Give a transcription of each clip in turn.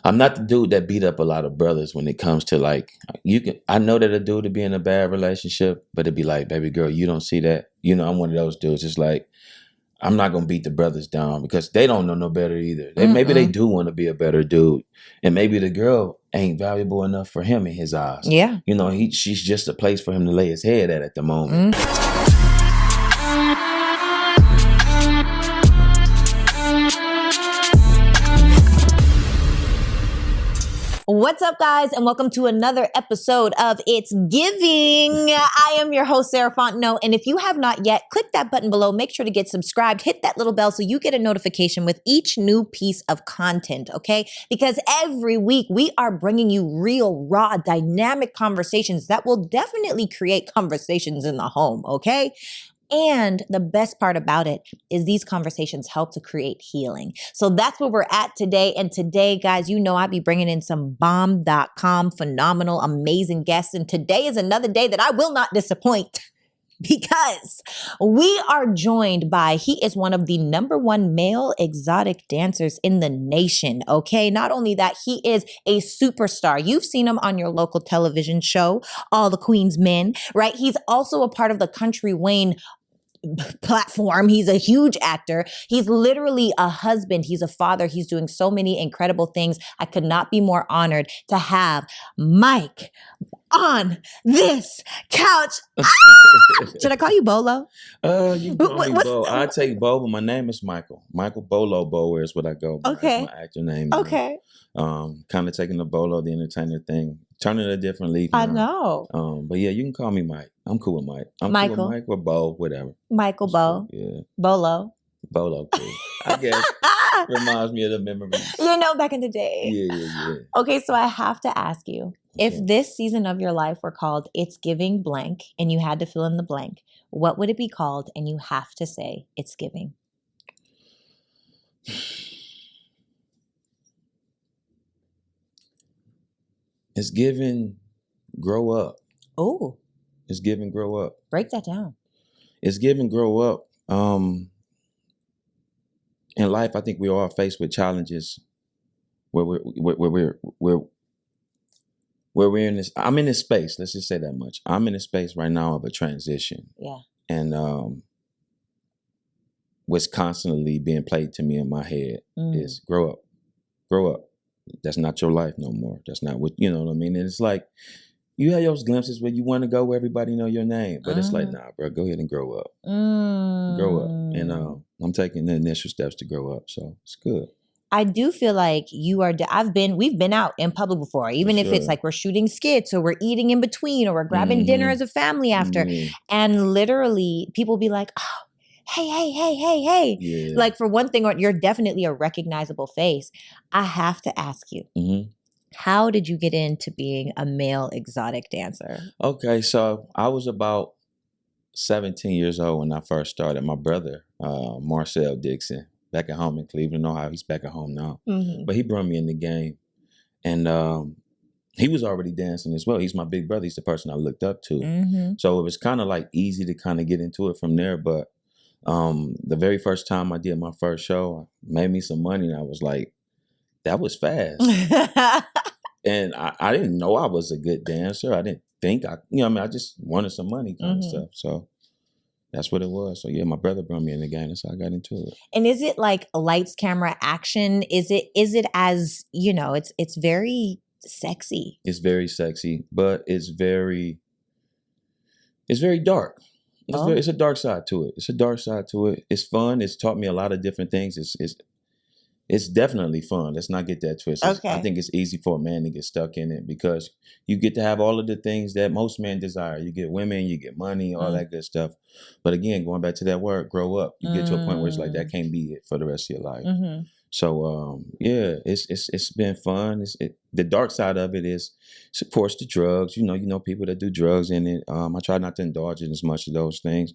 I'm not the dude that beat up a lot of brothers when it comes to like I know that a dude to be in a bad relationship, but it'd be like, baby girl, you don't see that. I'm one of those dudes. It's like I'm not gonna beat the brothers down because they don't know no better either. Maybe they do want to be a better dude, and maybe the girl ain't valuable enough for him in his eyes. Yeah, she's just a place for him to lay his head at the moment. What's up, guys, and welcome to another episode of It's Giving. I am your host, Sarah Fontenot, and if you have not yet, click that button below. Make sure to get subscribed. Hit that little bell so you get a notification with each new piece of content, okay? Because every week we are bringing you real, raw, dynamic conversations that will definitely create conversations in the home, okay? And the best part about it is these conversations help to create healing. So that's where we're at today. And today, guys, I'd be bringing in some bomb.com, phenomenal, amazing guests. And today is another day that I will not disappoint because we are joined by, he is one of the #1 male exotic dancers in the nation, okay? Not only that, he is a superstar. You've seen him on your local television show, All the Queen's Men, right? He's also a part of the Kountry Wayne platform. He's a huge actor. He's literally a husband. He's a father. He's doing so many incredible things. I could not be more honored to have Mike on this couch. Should I call you Bolo? You can call me Bo. I take Bo, but my name is Michael. Michael Bolo Bolwaire is what I go by. Okay. That's my actor name. Okay. Kind of taking the Bolo, the entertainer thing, turning a different leaf. I know. But yeah, you can call me Mike. I'm cool with Mike. I'm Michael. cool with Mike or Bo, whatever. Michael Bo. Cool. Yeah. Bolo. Bolo, cool. I guess. Reminds me of the memories. Back in the day. Yeah. Okay, so I have to ask you, if this season of your life were called It's Giving blank and you had to fill in the blank, what would it be called? And you have to say It's Giving. It's giving grow up. Oh. It's giving grow up. Break that down. It's giving grow up. In life, I think we are all faced with challenges where we're in this. I'm in this space. Let's just say that much. I'm in a space right now of a transition. Yeah. And what's constantly being played to me in my head is grow up, grow up. That's not your life no more. That's not what, you know what I mean? And it's like, you have those glimpses where you want to go where everybody know your name, but it's like, nah, bro, go ahead and grow up. Grow up. And I'm taking the initial steps to grow up. So it's good. I do feel like we've been out in public before, even if it's like we're shooting skits or we're eating in between or we're grabbing dinner as a family after. And literally people be like, oh, hey. Yeah. Like for one thing, you're definitely a recognizable face. I have to ask you, how did you get into being a male exotic dancer? Okay, so I was about 17 years old when I first started. My brother, Marcel Dixon, back at home in Cleveland, Ohio. He's back at home now. But he brought me in the game. And he was already dancing as well. He's my big brother. He's the person I looked up to. So it was kind of like easy to kind of get into it from there. But the very first time I did my first show, I made me some money. And I was like, that was fast. And I didn't know I was a good dancer. I didn't think I just wanted some money kind of stuff. So that's what it was. So yeah, my brother brought me in the game. That's how I got into it. And is it like lights, camera, action? Is it as, it's very sexy. It's very sexy, but it's very dark. It's a dark side to it. It's a dark side to it. It's fun. It's taught me a lot of different things. It's definitely fun. Let's not get that twisted. Okay. I think it's easy for a man to get stuck in it because you get to have all of the things that most men desire. You get women, you get money, all that good stuff. But again, going back to that word, grow up. You get to a point where it's like that can't be it for the rest of your life. So yeah, it's been fun. The dark side of it is supports the drugs. You know people that do drugs in it. I try not to indulge in as much of those things.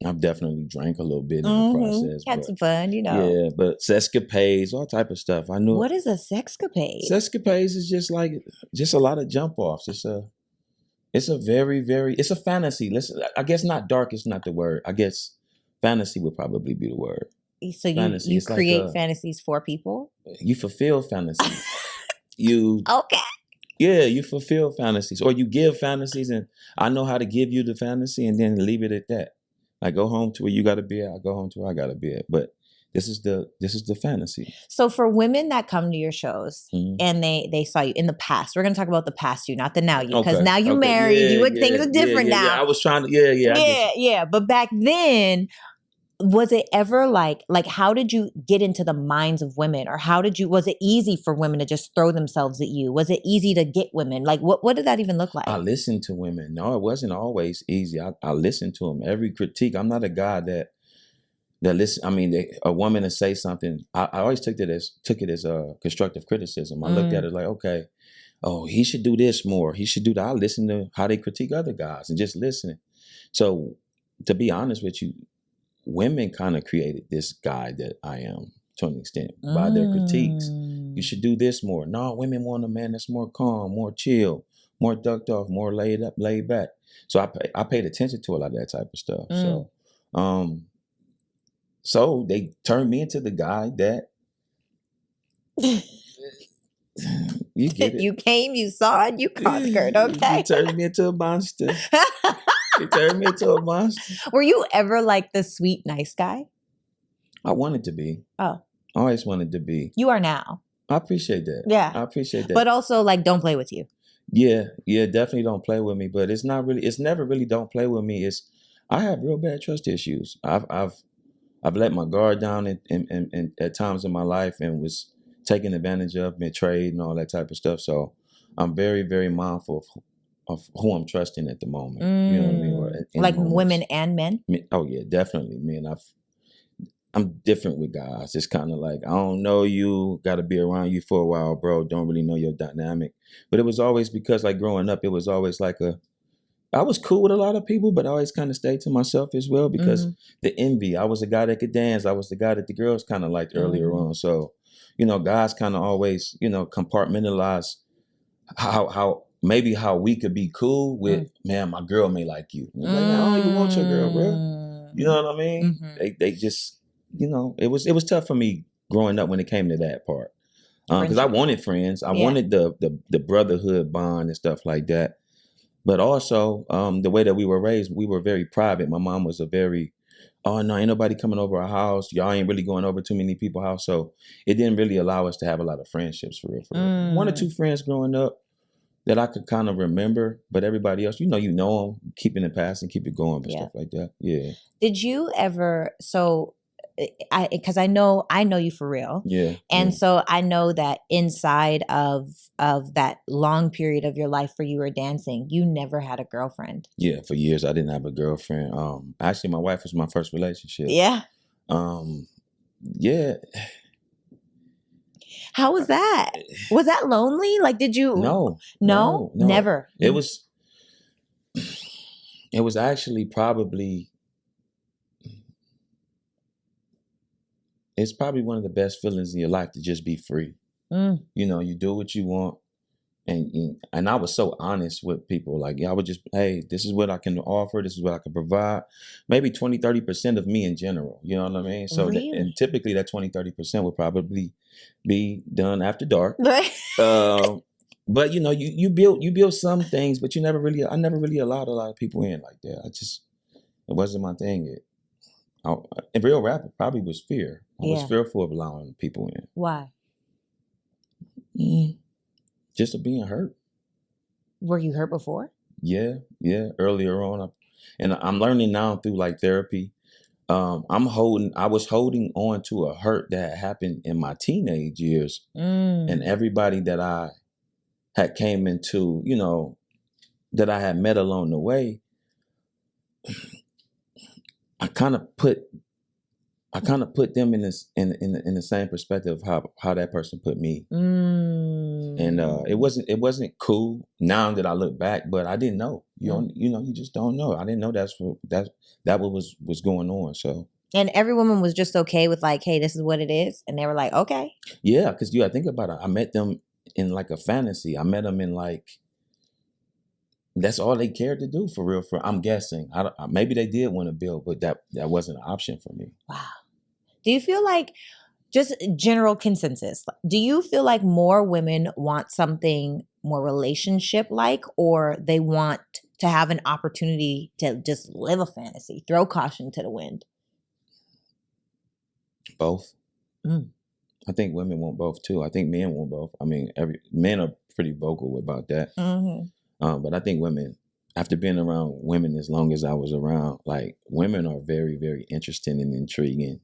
I've definitely drank a little bit in the process. Had some fun, Yeah, but sexcapades, all type of stuff. I knew. What is a sexcapade? Sexcapades is just a lot of jump offs. It's a very, very, it's a fantasy. I guess not dark is not the word. I guess fantasy would probably be the word. So you create fantasies for people? You fulfill fantasies. You okay. Yeah, you fulfill fantasies, or you give fantasies, and I know how to give you the fantasy, and then leave it at that. I go home to where you got to be at. I go home to where I got to be at. But this is the fantasy. So for women that come to your shows and they saw you in the past, we're going to talk about the past you, not the now you, because now you married, things are different now. Yeah, I was trying to, yeah. But back then, was it ever like how did you get into the minds of women, or was it easy for women to just throw themselves at you? Was it easy to get women? Like what did that even look like? I listened to women. No, it wasn't always easy. I listened to them. Every critique. I'm not a guy that listen. I mean, a woman to say something. I always took it as constructive criticism. I looked at it like, okay, oh, he should do this more. He should do that. I listen to how they critique other guys and just listen. So to be honest with you, women kind of created this guy that I am to an extent by their critiques. You should do this more. No, women want a man that's more calm, more chill, more ducked off, more laid back. So I paid attention to a lot of that type of stuff. So they turned me into the guy that you get it. You came, you saw it, you conquered. Okay, you turned me into a monster. You turned me into a monster. Were you ever like the sweet, nice guy? I wanted to be. Oh. I always wanted to be. You are now. I appreciate that. Yeah. I appreciate that. But also, like, don't play with you. Yeah, definitely don't play with me. But it's never really don't play with me. I have real bad trust issues. I've let my guard down and at times in my life, and was taken advantage of, betrayed, and all that type of stuff. So I'm very, very mindful of who I'm trusting at the moment. You know what I mean? Like women and men? Oh yeah, definitely. Men. I'm different with guys. It's kind of like, I don't know you, got to be around you for a while, bro. Don't really know your dynamic. But it was always because, like, growing up, it was always like I was cool with a lot of people, but I always kind of stayed to myself as well because the envy. I was a guy that could dance. I was the guy that the girls kind of liked earlier on. So, guys kind of always, compartmentalize how we could be cool with, man, my girl may like you. Like, I don't even want your girl, bro. You know what I mean? They just, it was tough for me growing up when it came to that part. Because I wanted friends. I wanted the brotherhood bond and stuff like that. But also, the way that we were raised, we were very private. My mom was oh no, ain't nobody coming over our house. Y'all ain't really going over too many people's house. So it didn't really allow us to have a lot of friendships for real. One or two friends growing up that I could kind of remember, but everybody else, you know them, keep in the past and keep it going and stuff like that. Yeah. Did you ever, because I know you for real. Yeah. And so I know that inside of that long period of your life where you were dancing, you never had a girlfriend. Yeah, for years I didn't have a girlfriend. Actually my wife was my first relationship. Yeah. Yeah. How was that? Was that lonely? Like, did you? No, never. It was actually it's probably one of the best feelings in your life to just be free. You do what you want. And I was so honest with people. Like, I would just, hey, this is what I can offer. This is what I can provide. Maybe 20, 30% of me in general. You know what I mean? So, really? And typically that 20, 30% would probably be done after dark. But you build some things, but I never really allowed a lot of people in like that. It wasn't my thing. In real rap, it probably was fear. I was fearful of allowing people in. Why? Just of being hurt. Were you hurt before? Yeah. Earlier on, and I'm learning now through like therapy. I was holding on to a hurt that happened in my teenage years, and everybody that I had came into, that I had met along the way, I kind of put them in this in the same perspective of how that person put me, and it wasn't cool now that I look back, but I didn't know. You just don't know. I didn't know that was going on. So, and every woman was just okay with like, hey, this is what it is, and they were like, okay, yeah, because I think about it. I met them in like a fantasy. I met them in like. That's all they cared to do for real. I'm guessing. Maybe they did want to build, but that wasn't an option for me. Wow. Do you feel like, just general consensus, do you feel like more women want something more relationship-like, or they want to have an opportunity to just live a fantasy, throw caution to the wind? Both. I think women want both too. I think men want both. I mean, men are pretty vocal about that. But I think women, after being around women as long as I was around, like, women are very, very interesting and intriguing.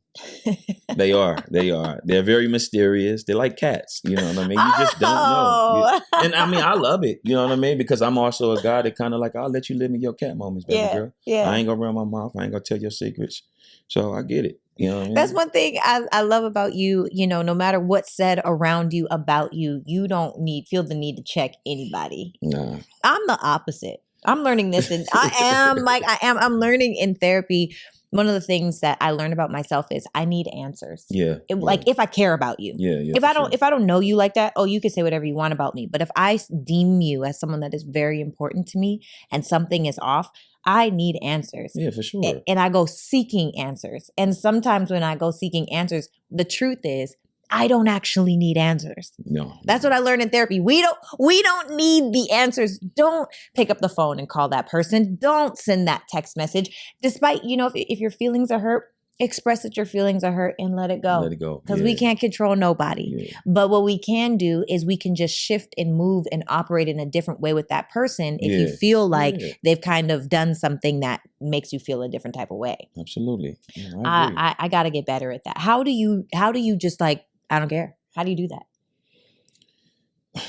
They are. They're very mysterious. They're like cats. You know what I mean? You just don't know. And I mean, I love it. You know what I mean? Because I'm also a guy that kind of like, I'll let you live in your cat moments, baby girl. Yeah. I ain't gonna run my mouth. I ain't gonna tell your secrets. So I get it. You know what I mean? That's one thing I love about you. You know, no matter what's said around you about you, you don't feel the need to check anybody. Nah. I'm the opposite. I'm learning this, and I'm learning in therapy. One of the things that I learned about myself is I need answers. Like, if I care about you. If I don't know you like that, you can say whatever you want about me. But if I deem you as someone that is very important to me and something is off, I need answers. Yeah, for sure. And I go seeking answers. And sometimes when I go seeking answers, the truth is, I don't actually need answers. No. That's what I learned in therapy. We don't need the answers. Don't pick up the phone and call that person. Don't send that text message. Despite, if your feelings are hurt, express that your feelings are hurt and let it go. Let it go. Because we can't control nobody. Yeah. But what we can do is we can just shift and move and operate in a different way with that person if you feel like they've kind of done something that makes you feel a different type of way. Absolutely. Yeah, I got to get better at that. How do you just like, I don't care. How do you do that?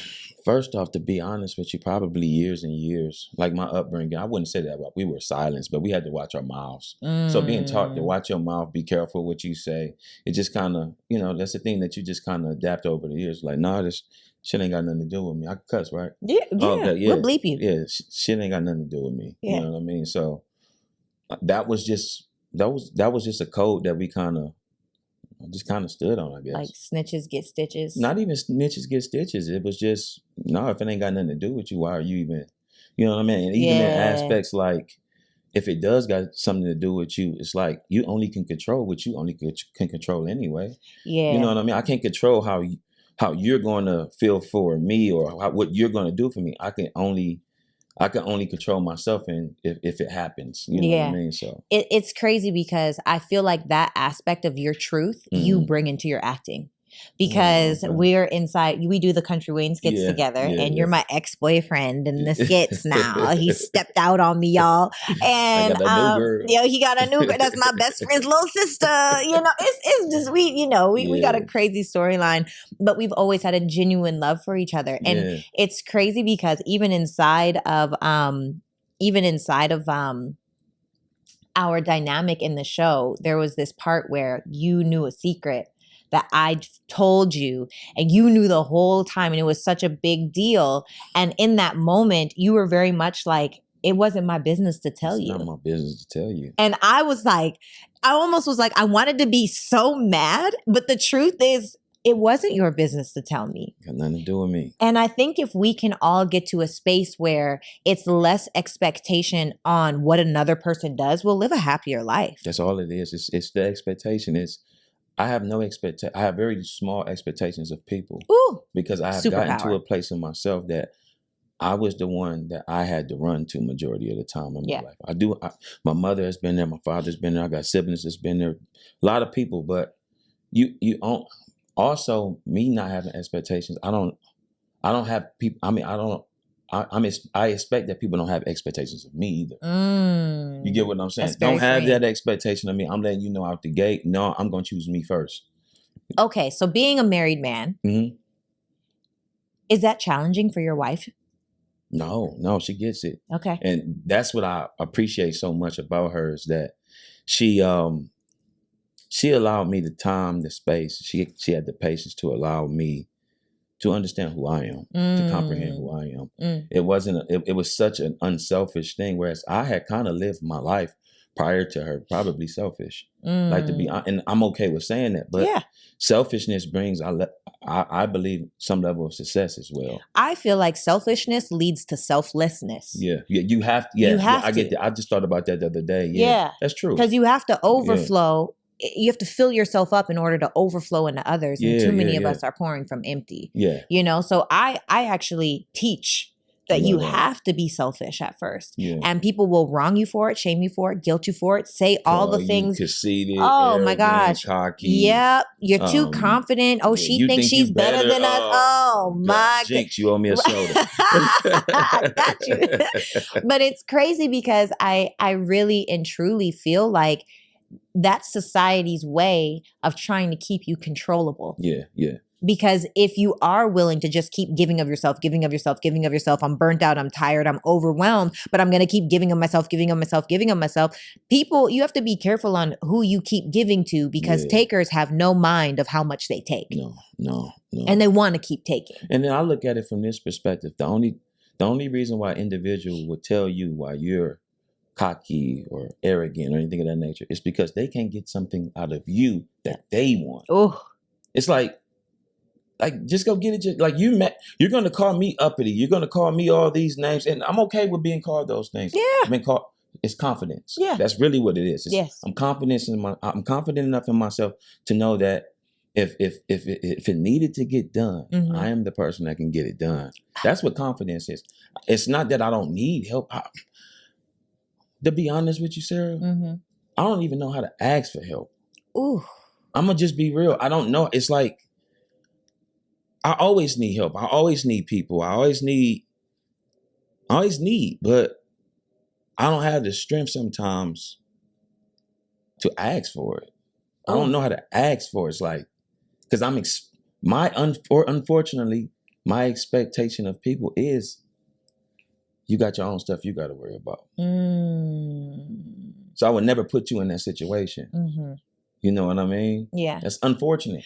First off, to be honest with you, probably years and years. Like my upbringing, I wouldn't say that we were silenced, but we had to watch our mouths. So being taught to watch your mouth, be careful what you say, it just kind of, that's the thing that you just kind of adapt over the years. Like, nah, this shit ain't got nothing to do with me. I can cuss, right? Yeah. Okay, we'll bleep you. Yeah, shit ain't got nothing to do with me. Yeah. You know what I mean? So that was just a code that we kind of stood on, I guess. Like snitches get stitches. Not even snitches get stitches. It was just, if it ain't got nothing to do with you, why are you even, you know what I mean? And even in aspects like, if it does got something to do with you, it's like you only can control what you only can control anyway. Yeah. You know what I mean? I can't control how you're going to feel for me or what you're going to do for me. I can only control myself if it happens. You know what I mean? So it's crazy because I feel like that aspect of your truth you bring into your acting. Because we're inside, we do the Kountry Wayne skits together, and you're my ex-boyfriend in the skits now. He stepped out on me, y'all. And he got a new girl. That's my best friend's little sister. It's just we got a crazy storyline, but we've always had a genuine love for each other. And it's crazy because even inside of our dynamic in the show, there was this part where you knew a secret that I told you and you knew the whole time, and it was such a big deal. And in that moment, you were very much like, it wasn't my business to tell you. It's not my business to tell you. And I almost was like, I wanted to be so mad, but the truth is, it wasn't your business to tell me. Got nothing to do with me. And I think if we can all get to a space where it's less expectation on what another person does, we'll live a happier life. That's all it is. It's the expectation. I have no expectation. I have very small expectations of people. Ooh, because I have gotten to a place in myself that I was the one that I had to run to majority of the time in my life. My mother has been there. My father's been there. I got siblings that's been there. A lot of people, but you also me not having expectations. I don't have people. I mean, I expect that people don't have expectations of me either. You get what I'm saying? Don't have that expectation of me. I'm letting you know out the gate. No, I'm going to choose me first. Okay, so being a married man, is that challenging for your wife? No, she gets it. Okay. And that's what I appreciate so much about her is that she allowed me the time, the space. She had the patience to allow me to understand who I am, to comprehend who I am. It was such an unselfish thing, whereas I had kind of lived my life prior to her, probably selfish. Like to be, and I'm okay with saying that, but selfishness brings, I believe, some level of success as well. I feel like selfishness leads to selflessness. Yeah, you have to. I get that. I just thought about that the other day. Yeah, that's true. Because you have to overflow you have to fill yourself up in order to overflow into others. And too many of us are pouring from empty. Yeah. You know, so I actually teach that you have to be selfish at first. Yeah. And people will wrong you for it, shame you for it, guilt you for it, say all the things. Conceited, oh my gosh. Cocky. Yep. You're too confident. Oh, she thinks she's better than us. Oh my God. Jinx, you owe me a soda. Got you. But it's crazy because I really and truly feel like that's society's way of trying to keep you controllable. Yeah, yeah. Because if you are willing to just keep giving of yourself, I'm burnt out, I'm tired, I'm overwhelmed, but I'm going to keep giving of myself, people, you have to be careful on who you keep giving to, because takers have no mind of how much they take. No. And they want to keep taking. And then I look at it from this perspective. The only reason why individual would tell you why you're cocky or arrogant or anything of that nature is because they can't get something out of you that they want. Oh, it's like just go get it. Like you're going to call me uppity. You're going to call me all these names, and I'm okay with being called those things. Yeah, it's confidence. Yeah, that's really what it is. Yes, I'm confident enough in myself to know that if it needed to get done, I am the person that can get it done. That's what confidence is. It's not that I don't need help. To be honest with you, Sarah, I don't even know how to ask for help. Ooh. I'm going to just be real. I don't know. It's like, I always need help. I always need people. I always need, but I don't have the strength sometimes to ask for it. I don't know how to ask for it. It's like, because unfortunately, my expectation of people is, you got your own stuff you got to worry about. So I would never put you in that situation. You know what I mean? Yeah. That's unfortunate.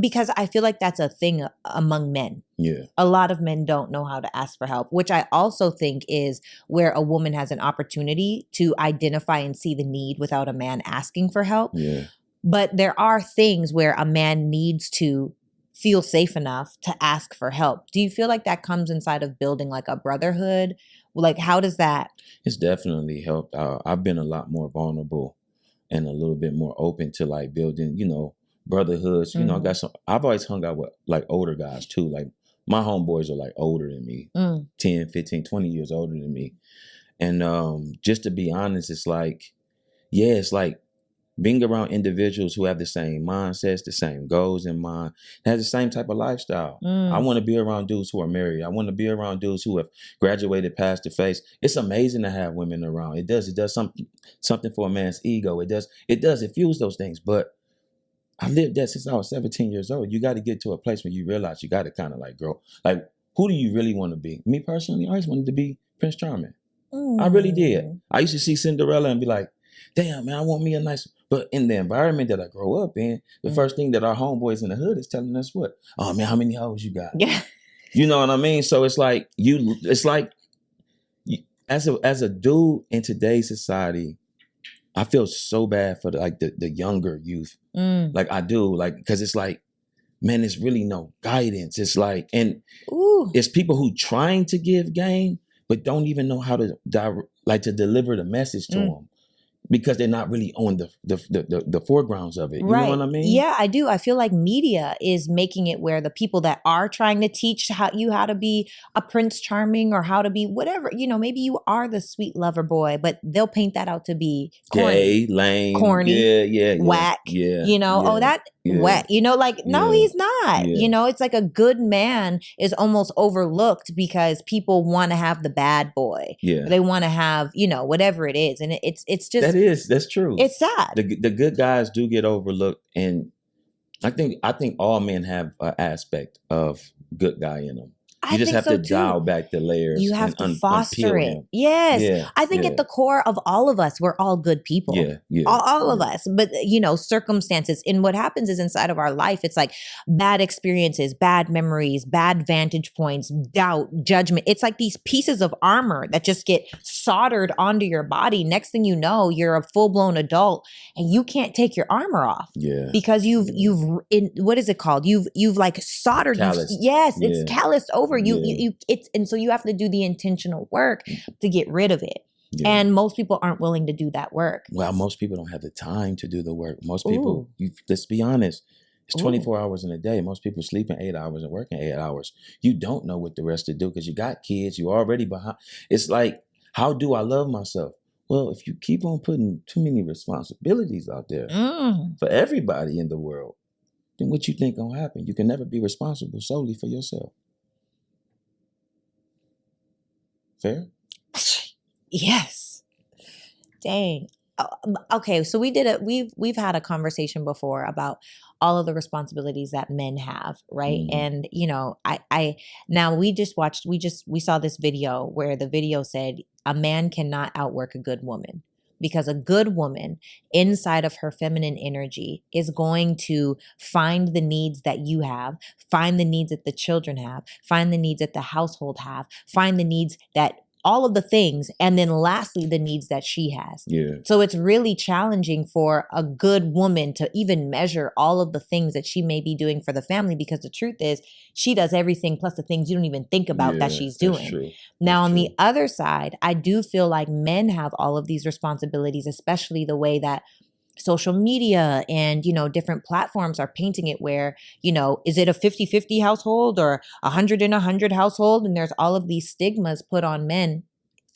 Because I feel like that's a thing among men. Yeah. A lot of men don't know how to ask for help, which I also think is where a woman has an opportunity to identify and see the need without a man asking for help. Yeah. But there are things where a man needs to feel safe enough to ask for help. Do you feel like that comes inside of building like a brotherhood? Like, how does that? It's definitely helped. I've been a lot more vulnerable and a little bit more open to like building, brotherhoods. I've always hung out with like older guys too. Like my homeboys are like older than me, 10, 15, 20 years older than me. And just to be honest, it's like being around individuals who have the same mindsets, the same goals in mind, has the same type of lifestyle. I want to be around dudes who are married. I want to be around dudes who have graduated past the face. It's amazing to have women around. It does something for a man's ego. It fuels those things. But I lived that since I was 17 years old. You got to get to a place where you realize you got to kind of like grow. Like, who do you really want to be? Me personally, I always wanted to be Prince Charming. I really did. I used to see Cinderella and be like, damn, man, I want me a nice. But in the environment that I grow up in, the first thing that our homeboys in the hood is telling us what? Oh man, how many hoes you got? Yeah. You know what I mean? So it's like as a dude in today's society, I feel so bad for the younger youth. Like I do, like, because it's like, man, there's really no guidance. It's like, and it's people who trying to give game, but don't even know how to deliver the message to them. Because they're not really on the foregrounds of it. You know what I mean? Yeah, I do. I feel like media is making it where the people that are trying to teach you how to be a Prince Charming or how to be whatever, maybe you are the sweet lover boy, but they'll paint that out to be corny, gay, lame, corny, whack, wet, no, he's not. It's like a good man is almost overlooked because people want to have the bad boy. Yeah. They want to have, whatever it is. And it's just, that's true. It's sad. The good guys do get overlooked, and I think all men have an aspect of good guy in them. You just have to dial back the layers. You have to foster it. Him. Yes. Yeah, I think at the core of all of us, we're all good people. Yeah. All of us. But, circumstances. And what happens is inside of our life, it's like bad experiences, bad memories, bad vantage points, doubt, judgment. It's like these pieces of armor that just get soldered onto your body. Next thing you know, you're a full-blown adult and you can't take your armor off. Yeah. Because you've what is it called? You've like soldered. It's calloused over. And so you have to do the intentional work to get rid of it. Yeah. And most people aren't willing to do that work. Well, most people don't have the time to do the work. Most people, let's be honest, it's 24 hours in a day. Most people sleeping 8 hours and working 8 hours. You don't know what the rest to do because you got kids. You already behind. It's like, how do I love myself? Well, if you keep on putting too many responsibilities out there for everybody in the world, then what you think gonna happen? You can never be responsible solely for yourself. Fair? Yes. Dang. Okay, so we've had a conversation before about all of the responsibilities that men have, right? And I now we saw this video where the video said a man cannot outwork a good woman, because a good woman inside of her feminine energy is going to find the needs that you have, find the needs that the children have, find the needs that the household have, find the needs that all of the things, and then lastly, the needs that she has. Yeah. So it's really challenging for a good woman to even measure all of the things that she may be doing for the family, because the truth is she does everything plus the things you don't even think about that she's doing. That's true. Now, on the other side, I do feel like men have all of these responsibilities, especially the way that social media and, different platforms are painting it where, is it a 50-50 household or 100 and 100 household? And there's all of these stigmas put on men,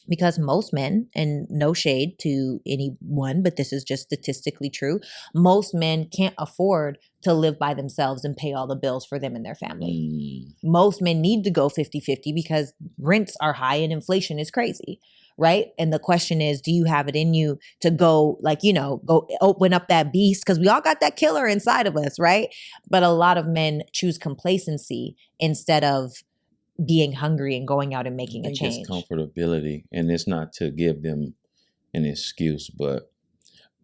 because most men, and no shade to anyone, but this is just statistically true, most men can't afford to live by themselves and pay all the bills for them and their family. Most men need to go 50-50 because rents are high and inflation is crazy. Right? And the question is, do you have it in you to go go open up that beast? Because we all got that killer inside of us, right? But a lot of men choose complacency instead of being hungry and going out and making a change. It's comfortability, and it's not to give them an excuse, but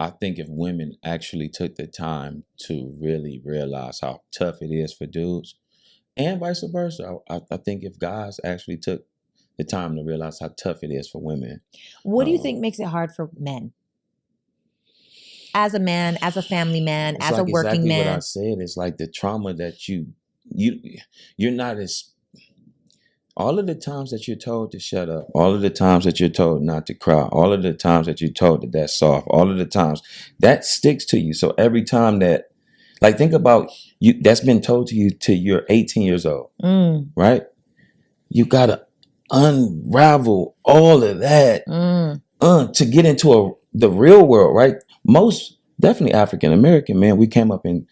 I think if women actually took the time to really realize how tough it is for dudes, and vice versa, I think if guys actually took the time to realize how tough it is for women. What do you think makes it hard for men? As a man, as a family man, as a working man. What I said is like the trauma that you're not as, all of the times that you're told to shut up, all of the times that you're told not to cry, all of the times that you're told that that's soft, all of the times that sticks to you. So every time that, like, think about you, that's been told to you till you're 18 years old, right? You gotta unravel all of that to get into the real world, right? Most definitely African American men, we came up in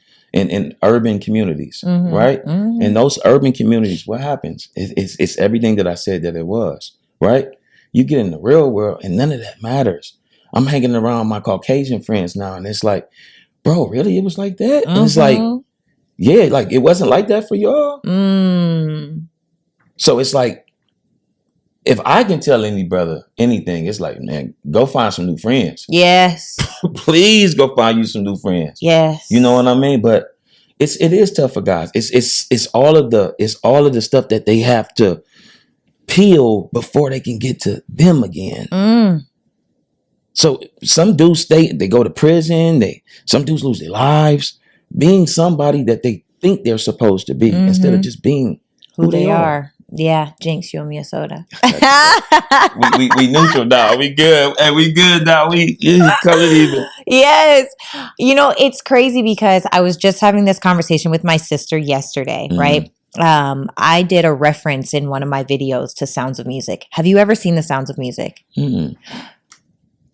urban communities, right? In those urban communities, what happens? It's everything that I said that it was, right? You get in the real world and none of that matters. I'm hanging around my Caucasian friends now, and it's like, bro, really? It was like that? And it's like, yeah, like it wasn't like that for y'all. So it's like, if I can tell any brother anything, it's like, man, go find some new friends. Yes. Please go find you some new friends. Yes. You know what I mean? But it is tough for guys. It's all of the stuff that they have to peel before they can get to them again. So some dudes they go to prison. Some dudes lose their lives being somebody that they think they're supposed to be instead of just being who they are. Yeah, Jinx, you owe me a soda. we neutral now. We good. And we good now. We call it even. Yes. It's crazy because I was just having this conversation with my sister yesterday, right? I did a reference in one of my videos to Sounds of Music. Have you ever seen The Sounds of Music?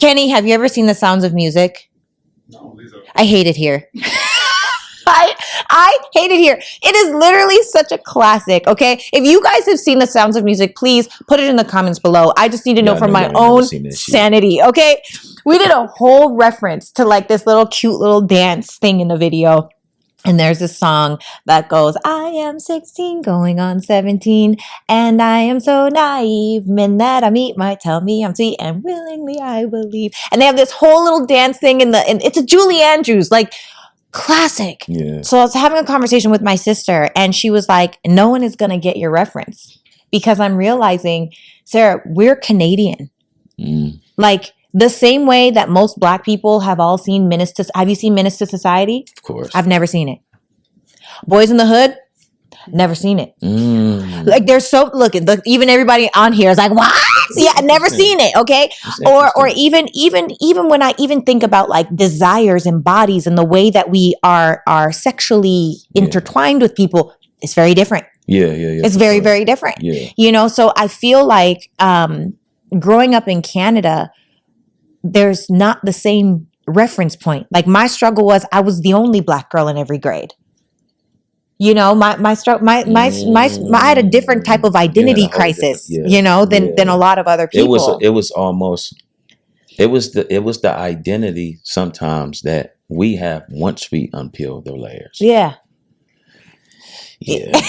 Kenny, have you ever seen The Sounds of Music? No, Lisa. I hate it here. I hate it here. It is literally such a classic, okay? If you guys have seen The Sounds of Music, please put it in the comments below. I just need to know for my own sanity, okay? We did a whole reference to like this little cute little dance thing in the video. And there's a song that goes, I am 16 going on 17, and I am so naive. Men that I meet might tell me I'm sweet, and willingly I believe. And they have this whole little dance thing and it's a Julie Andrews, like, classic. Yeah. So I was having a conversation with my sister, and she was like, no one is going to get your reference, because I'm realizing, Sarah, we're Canadian. Like the same way that most Black people have all seen Menace to... Have you seen Menace to Society? Of course. I've never seen it. Boys in the Hood? Never seen it. Like there's so... Look, even everybody on here is like, what? Yeah, I've never seen it. Okay. Or even when I even think about like desires and bodies and the way that we are sexually intertwined with people, it's very different. Yeah. It's very, very different. Yeah. You know, so I feel like growing up in Canada, there's not the same reference point. Like my struggle was I was the only Black girl in every grade. You know, I had a different type of identity crisis, you know, than a lot of other people. It was the identity sometimes that we have once we unpeel the layers. Yeah. Yeah.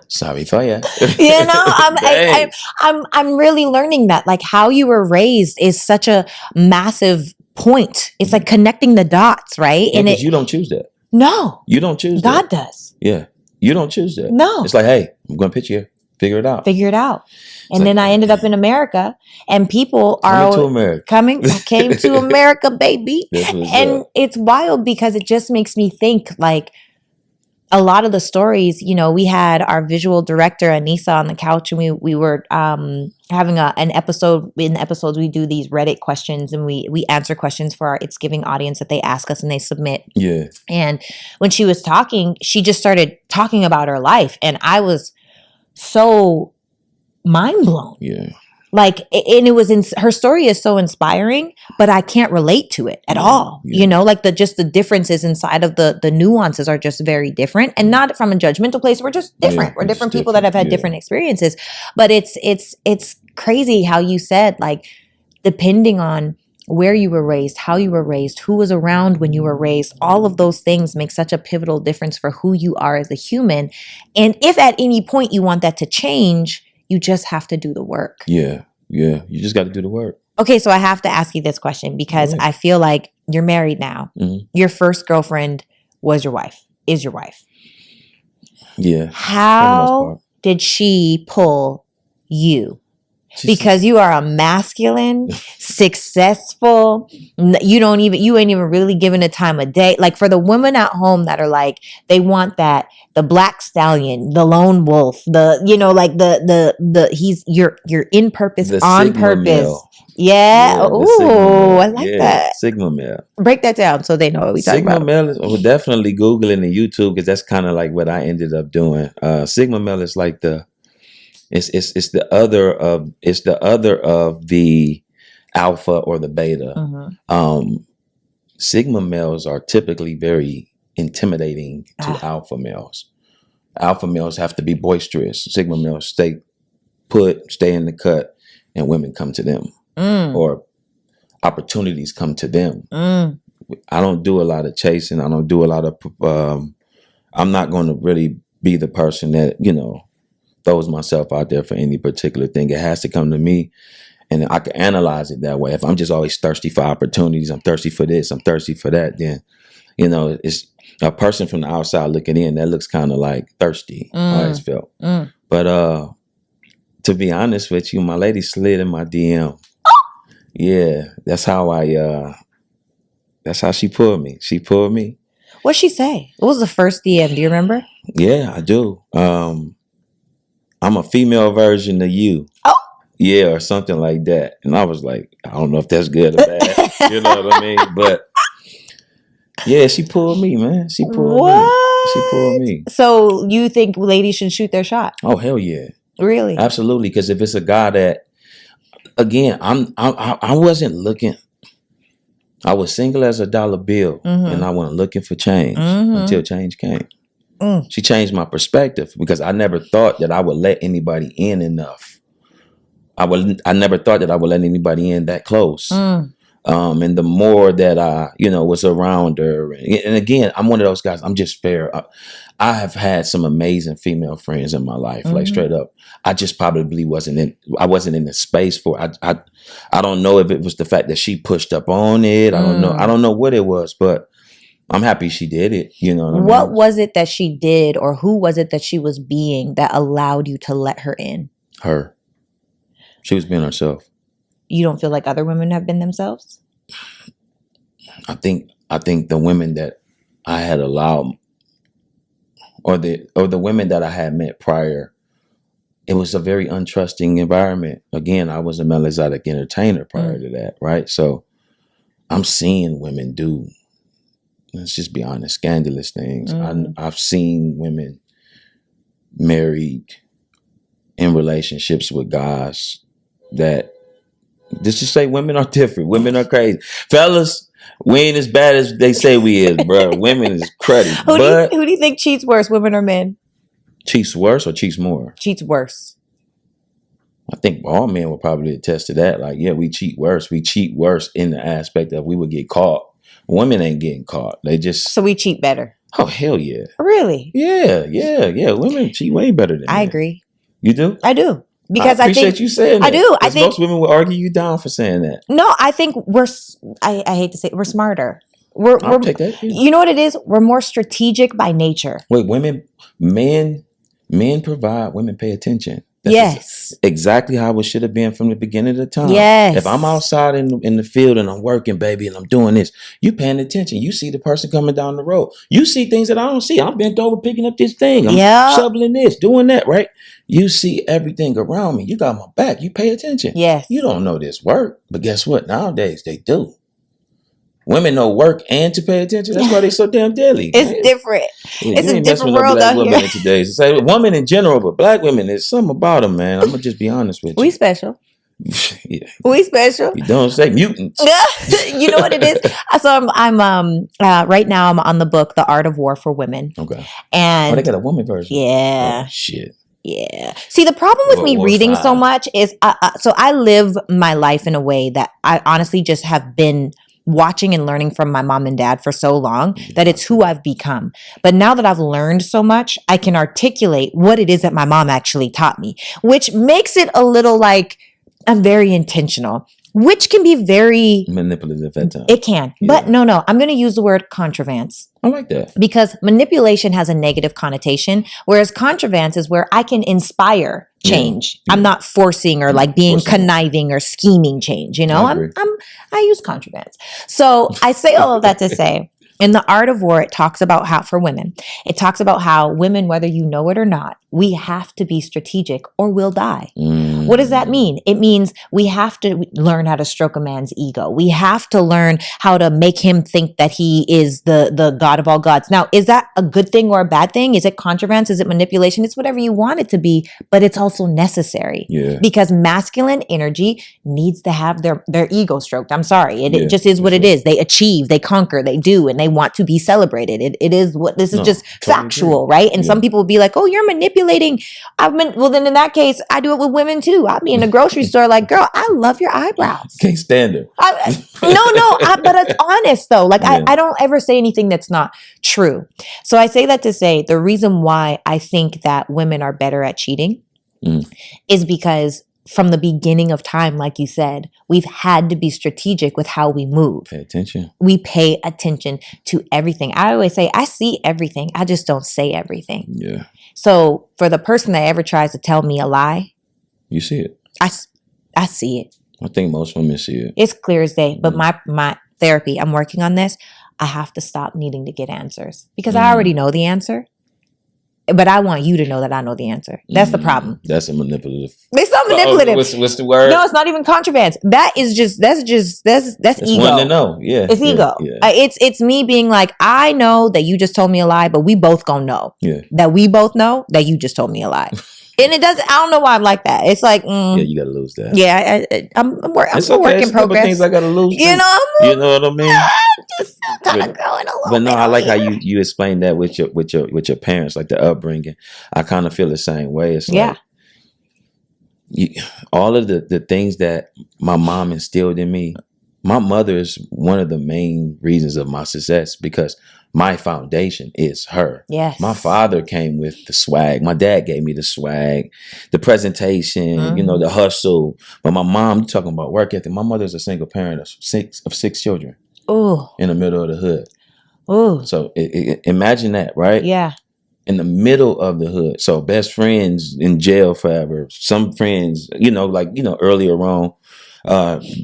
Sorry for you. You know, I'm really learning that like how you were raised is such a massive point. It's like connecting the dots, right? Yeah, and you don't choose that. No. You don't choose God that. does. Yeah. You don't choose that. No. It's like, hey, I'm going to pitch you. Figure it out. And then I ended up in America and people are coming. I came to America, baby. And it's wild because it just makes me think like a lot of the stories, you know, we had our visual director, Anissa, on the couch and we were having an episode. In the episodes, we do these Reddit questions and we answer questions for our It's Giving audience that they ask us and they submit. Yeah. And when she was talking, she just started talking about her life. And I was so mind blown. Yeah. Like, and it was her story is so inspiring, but I can't relate to it at all. Yeah. You know, like the differences inside of the nuances are just very different and not from a judgmental place. We're just different. We're different people that have had different experiences, but it's crazy how you said like, depending on where you were raised, how you were raised, who was around when you were raised, all of those things make such a pivotal difference for who you are as a human. And if at any point you want that to change, you just have to do the work. Yeah. Yeah. You just got to do the work. Okay. So I have to ask you this question because I feel like you're married now. Mm-hmm. Your first girlfriend is your wife. Yeah. How did she pull you? Because you are a masculine, successful, you ain't even really given a time of day. Like for the women at home that are like, they want that, the black stallion, the lone wolf, you're in purpose, the on purpose. Male. Yeah. Ooh, I like that. Sigma male. Break that down so they know what we talking about. Sigma male is definitely Googling and YouTube because that's kind of like what I ended up doing. Sigma male is like it's the other of the alpha or the beta. Mm-hmm. Sigma males are typically very intimidating to alpha males. Alpha males have to be boisterous. Sigma males stay in the cut, and women come to them, or opportunities come to them. I don't do a lot of chasing. I don't do a lot of. I'm not going to really be the person that throws myself out there for any particular thing. It has to come to me, and I can analyze it that way. If I'm just always thirsty for opportunities, I'm thirsty for this, I'm thirsty for that, then it's a person from the outside looking in that looks kind of like thirsty. I always felt. But to be honest with you, my lady slid in my DM. Yeah, that's how she pulled me. She pulled me. What'd she say? What was the first DM? Do you remember? Yeah, I do. I'm a female version of you. Oh. Yeah, or something like that. And I was like, I don't know if that's good or bad. You know what I mean? But yeah, she pulled me, man. She pulled me. So you think ladies should shoot their shot? Oh, hell yeah. Really? Absolutely. Because if it's a guy that, again, I wasn't looking. I was single as a dollar bill, and I wasn't looking for change until change came. She changed my perspective because I never thought that I would let anybody in enough. I never thought that I would let anybody in that close. And the more that I, was around her, and again, I'm one of those guys. I'm just fair. I have had some amazing female friends in my life, like straight up. I just probably wasn't in the space for it. I don't know if it was the fact that she pushed up on it. I don't know. I don't know what it was, but I'm happy she did it. You know what was it that she did, or who was it that she was being that allowed you to let her in? Her. She was being herself. You don't feel like other women have been themselves? I think the women that I had allowed, or the women that I had met prior, it was a very untrusting environment. Again, I was a male exotic entertainer prior to that, right? So I'm seeing women do, let's just be honest, scandalous things. I've seen women married in relationships with guys that, just to say, women are different. Women are crazy. Fellas, we ain't as bad as they say we is, bro. Women is cruddy. Who do you think cheats worse, women or men? Cheats worse or cheats more? Cheats worse. I think all men will probably attest to that. Like, yeah, we cheat worse. We cheat worse in the aspect of we would get caught. Women ain't getting caught. They just... So we cheat better. Oh, hell yeah. Really? Yeah. Women cheat way better than I agree. You do? I do. Because I appreciate you saying that. I do. I think most women will argue you down for saying that. No, I think I hate to say it, we're smarter. I'll take that. Yeah. You know what it is? We're more strategic by nature. Wait, men provide, women pay attention. Yes. Exactly how it should have been from the beginning of the time. Yes. If I'm outside in the field and I'm working, baby, and I'm doing this, you paying attention. You see the person coming down the road. You see things that I don't see. I'm bent over picking up this thing. I'm shoveling this, doing that, right? You see everything around me. You got my back. You pay attention. Yes. You don't know this work, but guess what? Nowadays, they do. Women know work and to pay attention. That's why they so damn deadly. It's different. It's a different world out here. In today's society. Women in general, but black women, there's something about them, man. I'm gonna just be honest with you. We special. Yeah. We special. You don't say mutants. You know what it is? So I'm right now I'm on the book The Art of War for Women. Okay. And they got a woman version. Yeah. Oh, shit. Yeah. See, the problem with me reading so much is, so I live my life in a way that I honestly just have been watching and learning from my mom and dad for so long that it's who I've become. But now that I've learned so much, I can articulate what it is that my mom actually taught me, which makes it a little like I'm very intentional, which can be very manipulative at times. It can. Yeah. But no, I'm going to use the word contrivance. I like that. Because manipulation has a negative connotation, whereas contrivance is where I can inspire change. Yeah. I'm not forcing or like being conniving or scheming change. You know, I use contrivance. So I say all of that to say, in The Art of War, it talks about how, for women, it talks about how women, whether you know it or not, we have to be strategic or we'll die. What does that mean? It means we have to learn how to stroke a man's ego. We have to learn how to make him think that he is the God of all gods. Now, is that a good thing or a bad thing? Is it contrivance? Is it manipulation? It's whatever you want it to be, but it's also necessary. Yeah. Because masculine energy needs to have their ego stroked. I'm sorry. It just is what it is. They achieve, they conquer, they do, and they want to be celebrated. It is what this is just factual, right? And some people will be like, oh, you're manipulating. Well, then in that case, I do it with women too. I'll be in the grocery store like, girl, I love your eyebrows. Can't stand her. But it's honest though. Like I don't ever say anything that's not true. So I say that to say the reason why I think that women are better at cheating is because from the beginning of time, like you said, we've had to be strategic with how we move. Pay attention. We pay attention to everything. I always say, I see everything. I just don't say everything. Yeah. So for the person that ever tries to tell me a lie, you see it. I see it. I think most women see it. It's clear as day. But my therapy, I'm working on this. I have to stop needing to get answers because I already know the answer. But I want you to know that I know the answer. That's the problem. That's a manipulative. It's not manipulative. What's the word? No, it's not even contrivance. That's ego. Wanting to know. Yeah. It's ego. Yeah. It's me being like, I know that you just told me a lie, but we both gonna know. Yeah. That we both know that you just told me a lie. And it doesn't. I don't know why I'm like that. It's like, yeah, you gotta lose that. Yeah, I'm a work in progress. Things I gotta lose. You know what I mean? Just kind of growing a little. But no, I like how you explained that with your parents, like the upbringing. I kind of feel the same way. It's like all of the things that my mom instilled in me. My mother is one of the main reasons of my success because my foundation is her. Yes. My father came with the swag. My dad gave me the swag, the presentation, the hustle. But my mom, talking about work ethic. My mother's a single parent of six children. Ooh. In the middle of the hood. Ooh. So imagine that, right? Yeah. In the middle of the hood. So best friends in jail forever. Some friends, earlier on,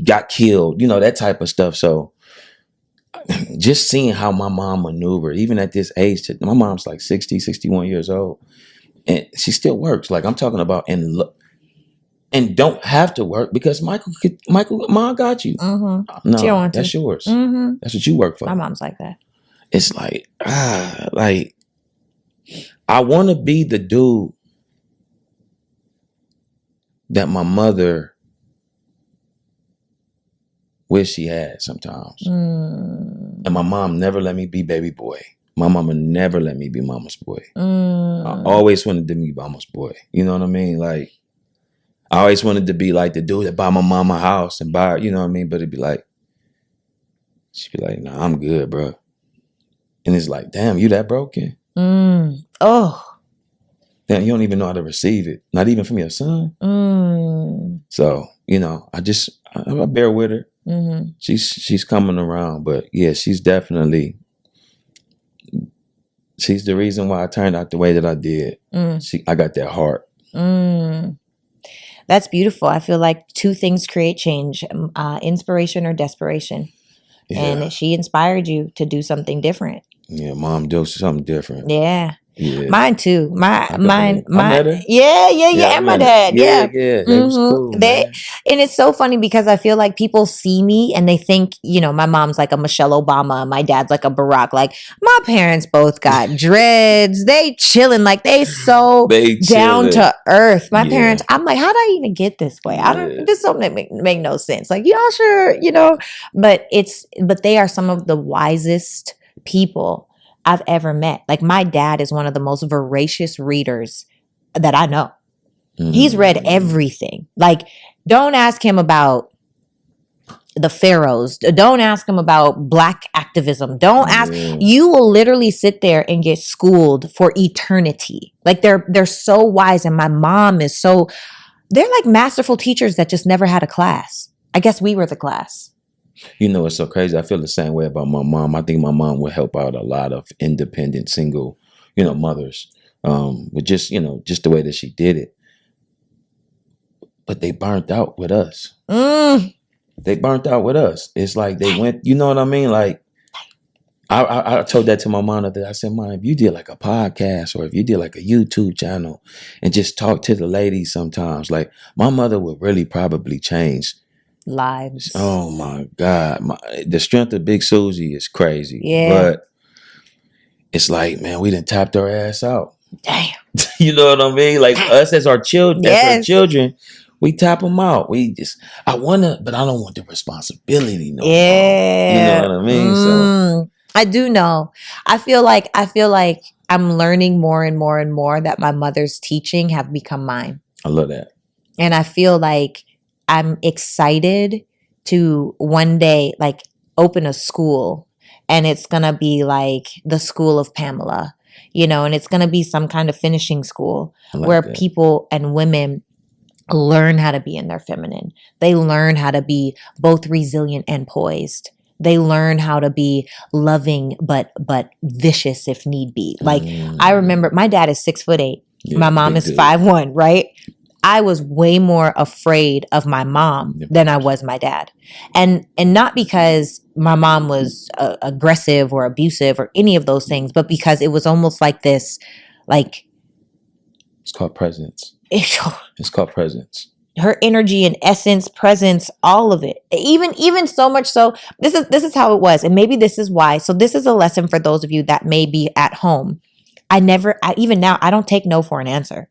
got killed, that type of stuff. So just seeing how my mom maneuvered, even at this age, my mom's like 60, 61 years old. And she still works. Like I'm talking about, and don't have to work because mom got you. Mm-hmm. She don't No, want that's to. yours. Mm-hmm. That's what you work for. My mom's like that. It's like, like I want to be the dude that my mother wish she had sometimes. And my mom never let me be baby boy. My mama never let me be mama's boy. I always wanted to be mama's boy. You know what I mean? Like, I always wanted to be like the dude that buy my mama a house and buy, you know what I mean? But it'd be like, she'd be like, nah, I'm good, bro. And it's like, damn, you that broken? Oh. Damn, you don't even know how to receive it. Not even from your son. So, you know, I bear with her. Mm-hmm. She's coming around, but yeah, she's the reason why I turned out the way that I did. I got that heart. That's beautiful. I feel like two things create change, inspiration or desperation. Yeah. And she inspired you to do something different. Yeah, mom do something different. Yeah. Yeah. Mine too. I met her. Yeah, and my dad. Yeah. They was cool, man. And it's so funny because I feel like people see me and they think, you know, my mom's like a Michelle Obama, my dad's like a Barack. Like my parents both got dreads. They chilling, like they down to earth. My parents, I'm like, how did I even get this way? This don't make no sense. Like, y'all sure, you know, but they are some of the wisest people I've ever met. Like my dad is one of the most voracious readers that I know. He's read everything. Like, don't ask him about the pharaohs. Don't ask him about Black activism. Don't ask. You will literally sit there and get schooled for eternity. Like they're so wise. And my mom is they're like masterful teachers that just never had a class. I guess we were the class. You know, it's so crazy. I feel the same way about my mom. I think my mom would help out a lot of independent, single, you know, mothers with just, you know, just the way that she did it. But they burnt out with us. They burnt out with us. It's like they went, you know what I mean? Like, I told that to my mom that I said, Mom, if you did like a podcast or if you did like a YouTube channel and just talk to the ladies sometimes, like my mother would really probably change lives. Oh my God. The strength of Big Susie is crazy. Yeah. But it's like, man, we done tapped our ass out. Damn. You know what I mean? Like us as our children, we tap them out. I want to, but I don't want the responsibility no more. You know what I mean? So I do know. I feel like I'm learning more and more and more that my mother's teaching have become mine. I love that. And I feel like I'm excited to one day like open a school and it's going to be like the school of Pamela, you know, and it's going to be some kind of finishing school where people and women learn how to be in their feminine. They learn how to be both resilient and poised. They learn how to be loving, but vicious if need be. Like I remember my dad is 6'8". Yeah, my mom is 5'1", right? I was way more afraid of my mom than I was my dad. And not because my mom was aggressive or abusive or any of those things, but because it was almost like this, like. It's called presence. It's called presence. Her energy and essence, presence, all of it. Even so much so, this is how it was. And maybe this is why. So this is a lesson for those of you that may be at home. Even now, I don't take no for an answer.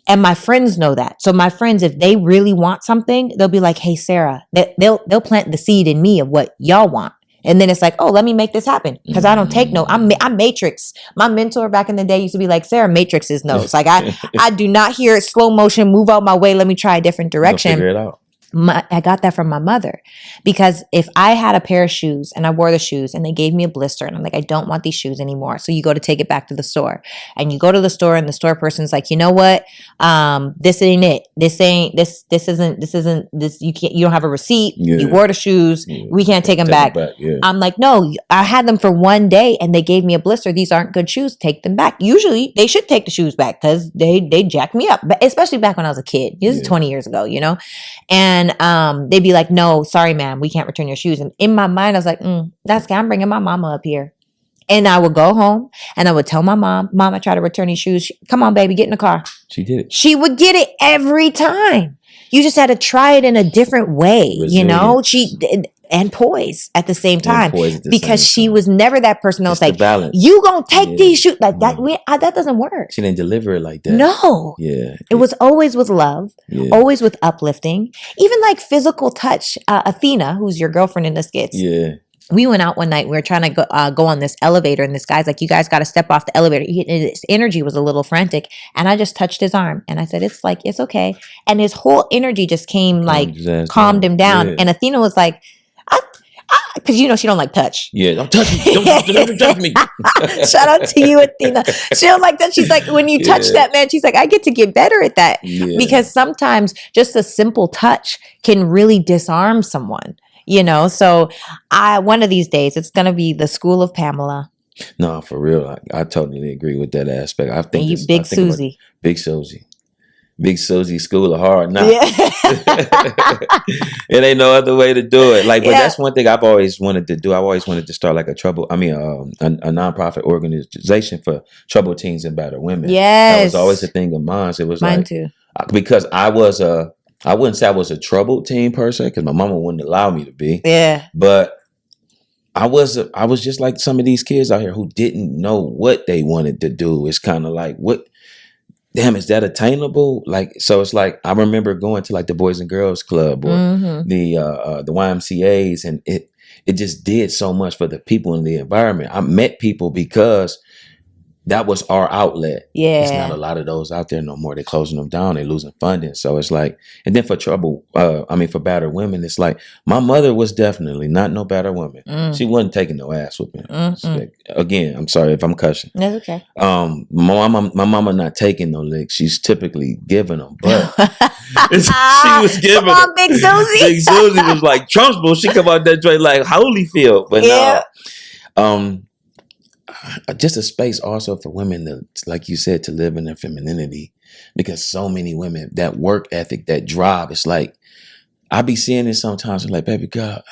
And my friends know that. So my friends, if they really want something, they'll be like, hey, Sarah, they'll plant the seed in me of what y'all want. And then it's like, oh, let me make this happen. Because I don't take no. I'm Matrix. My mentor back in the day used to be like, Sarah, Matrix is no's. Like I do not hear it slow motion, move out my way. Let me try a different direction. Figure it out. I got that from my mother, because if I had a pair of shoes and I wore the shoes and they gave me a blister and I'm like, I don't want these shoes anymore. So you go to take it back to the store, and you go to the store and the store person's like, you know what? This ain't it. This isn't this. You don't have a receipt. Yeah. You wore the shoes. Yeah. We can't take them back. Yeah. I'm like, no, I had them for one day and they gave me a blister. These aren't good shoes. Take them back. Usually they should take the shoes back because they jacked me up, but especially back when I was a kid. This is 20 years ago, you know? And they'd be like, no, sorry, ma'am, we can't return your shoes. And in my mind, I was like, that's okay. I'm bringing my mama up here. And I would go home and I would tell my mom, I tried to return these shoes. Come on, baby, get in the car. She did it. She would get it every time. You just had to try it in a different way, and poise at the same time, because she was never that person that was like, you gonna take these shoes like that. That doesn't work. She didn't deliver it like that. No. Yeah. It was always with love, always with uplifting, even like physical touch. Athena, who's your girlfriend in the skits. Yeah. We went out one night. We were trying to go on this elevator, and this guy's like, "You guys got to step off the elevator." His energy was a little frantic, and I just touched his arm, and I said, "It's okay." And his whole energy just came calmed him down. Yeah. And Athena was like, because she don't like touch. Yeah, don't touch me. Don't touch me. Shout out to you, Athena. She don't like that. She's like, when you touch that man, she's like, I get to get better at that, because sometimes just a simple touch can really disarm someone. So one of these days, it's going to be the school of Pamela. No, for real. I totally agree with that aspect. I think Big Susie. Big Susie, school of hard knocks. Yeah. It ain't no other way to do it. But that's one thing I've always wanted to do. I've always wanted to start a nonprofit organization for troubled teens and battered women. Yes. That was always a thing of mine. It was mine too. Because I wouldn't say I was a troubled teen person, because my mama wouldn't allow me to be. Yeah. But I was just like some of these kids out here who didn't know what they wanted to do. It's kind of like, damn, is that attainable? So it's like, I remember going to the Boys and Girls Club or the YMCAs, and it just did so much for the people in the environment. I met people because that was our outlet. Yeah. There's not a lot of those out there no more. They're closing them down. They're losing funding. So it's like, and then for battered women, it's like, my mother was definitely not no battered woman. She wasn't taking no ass with me. Again, I'm sorry if I'm cussing. That's okay. My mama not taking no licks. She's typically giving them, but she was giving them. Come on, Big Susie. Big Susie was like Trunchbull. She come out that joint like Holyfield. But no. Just a space also for women to, like you said, to live in their femininity, because so many women, that work ethic, that drive, it's like, I be seeing it sometimes, I'm like, baby girl,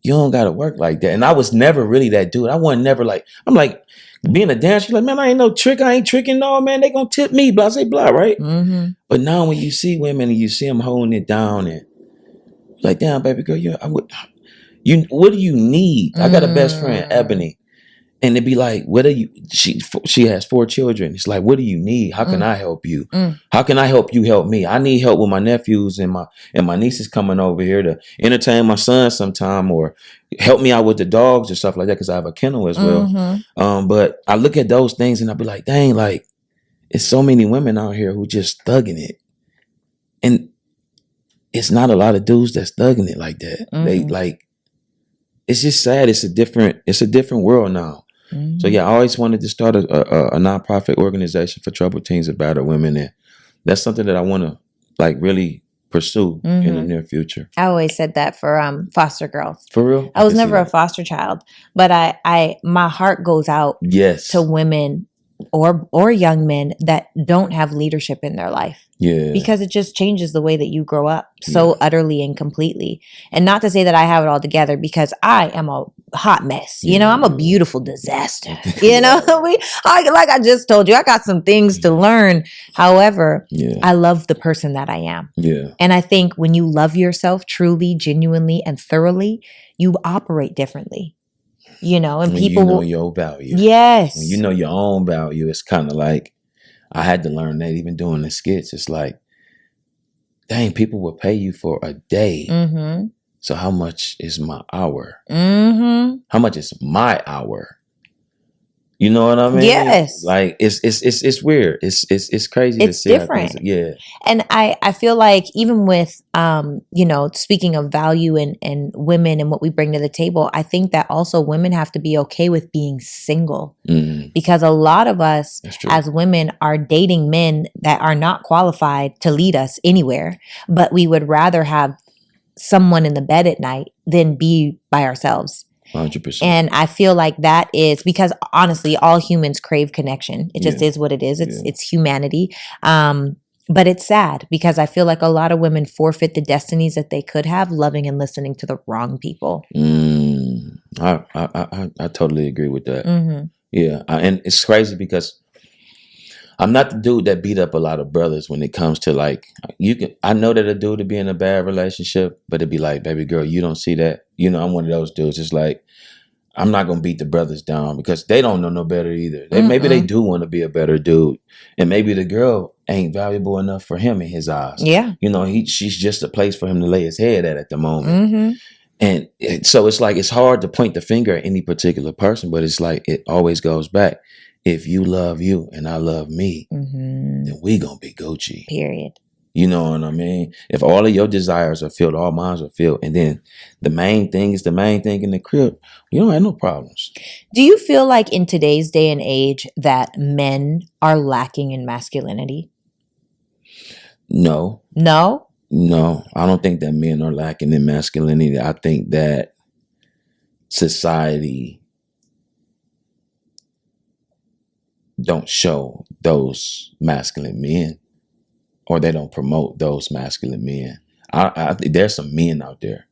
you don't gotta work like that. And I was never really that dude. I wasn't never I'm like, being a dancer, like, man, I ain't no trick. I ain't tricking. No, man, they gonna tip me, blah, say blah, right? Mm-hmm. But now when you see women and you see them holding it down, and like, damn, baby girl, what do you need? I got a best friend, Ebony. And it'd be like, she has 4 children. It's like, what do you need? How can I help you? How can I help you help me? I need help with my nephews and my nieces coming over here to entertain my son sometime, or help me out with the dogs or stuff like that, because I have a kennel as well. Mm-hmm. But I look at those things and I be like, dang, it's so many women out here who just thugging it. And it's not a lot of dudes that's thugging it like that. Mm-hmm. It's just sad. It's a different world now. Mm-hmm. So I always wanted to start a nonprofit organization for troubled teens and battered women, and that's something that I want to really pursue in the near future. I always said that for foster girls. For real? I was never a foster child, but my heart goes out to women or young men that don't have leadership in their life. Yeah. Because it just changes the way that you grow up so utterly and completely. And not to say that I have it all together, because I am a hot mess. I'm a beautiful disaster. Like I just told you, I got some things to learn. However, I love the person that I am. Yeah. And I think when you love yourself truly, genuinely, and thoroughly, you operate differently. And when people know your value. Yes. When you know your own value, it's kind of like, I had to learn that even doing the skits. It's like, dang, people will pay you for a day. Mm-hmm. So how much is my hour? Mm-hmm. How much is my hour? You know what I mean? Yes. It's weird. It's crazy. It's to see different. Yeah. And I feel like even with, speaking of value and women and what we bring to the table, I think that also women have to be okay with being single, because a lot of us as women are dating men that are not qualified to lead us anywhere, but we would rather have someone in the bed at night than be by ourselves. 100%. And I feel like that is because honestly, all humans crave connection. It just is what it is. It's humanity. But it's sad because I feel like a lot of women forfeit the destinies that they could have loving and listening to the wrong people. I totally agree with that. Yeah. And it's crazy because I'm not the dude that beat up a lot of brothers when it comes to like, I know that a dude to be in a bad relationship, but it'd be like, baby girl, you don't see that. I'm one of those dudes. It's like, I'm not going to beat the brothers down because they don't know no better either. Maybe they do want to be a better dude. And maybe the girl ain't valuable enough for him in his eyes. Yeah. She's just a place for him to lay his head at the moment. And so it's like, it's hard to point the finger at any particular person, but it's like, it always goes back. If you love you and I love me, then we going to be Gucci. Period. You know what I mean? If all of your desires are filled, all mine are filled, and then the main thing is the main thing in the crib, you don't have no problems. Do you feel like in today's day and age that men are lacking in masculinity? No. No? No, I don't think that men are lacking in masculinity. I think that society don't show those masculine men, or they don't promote those masculine men. I think there's some men out there,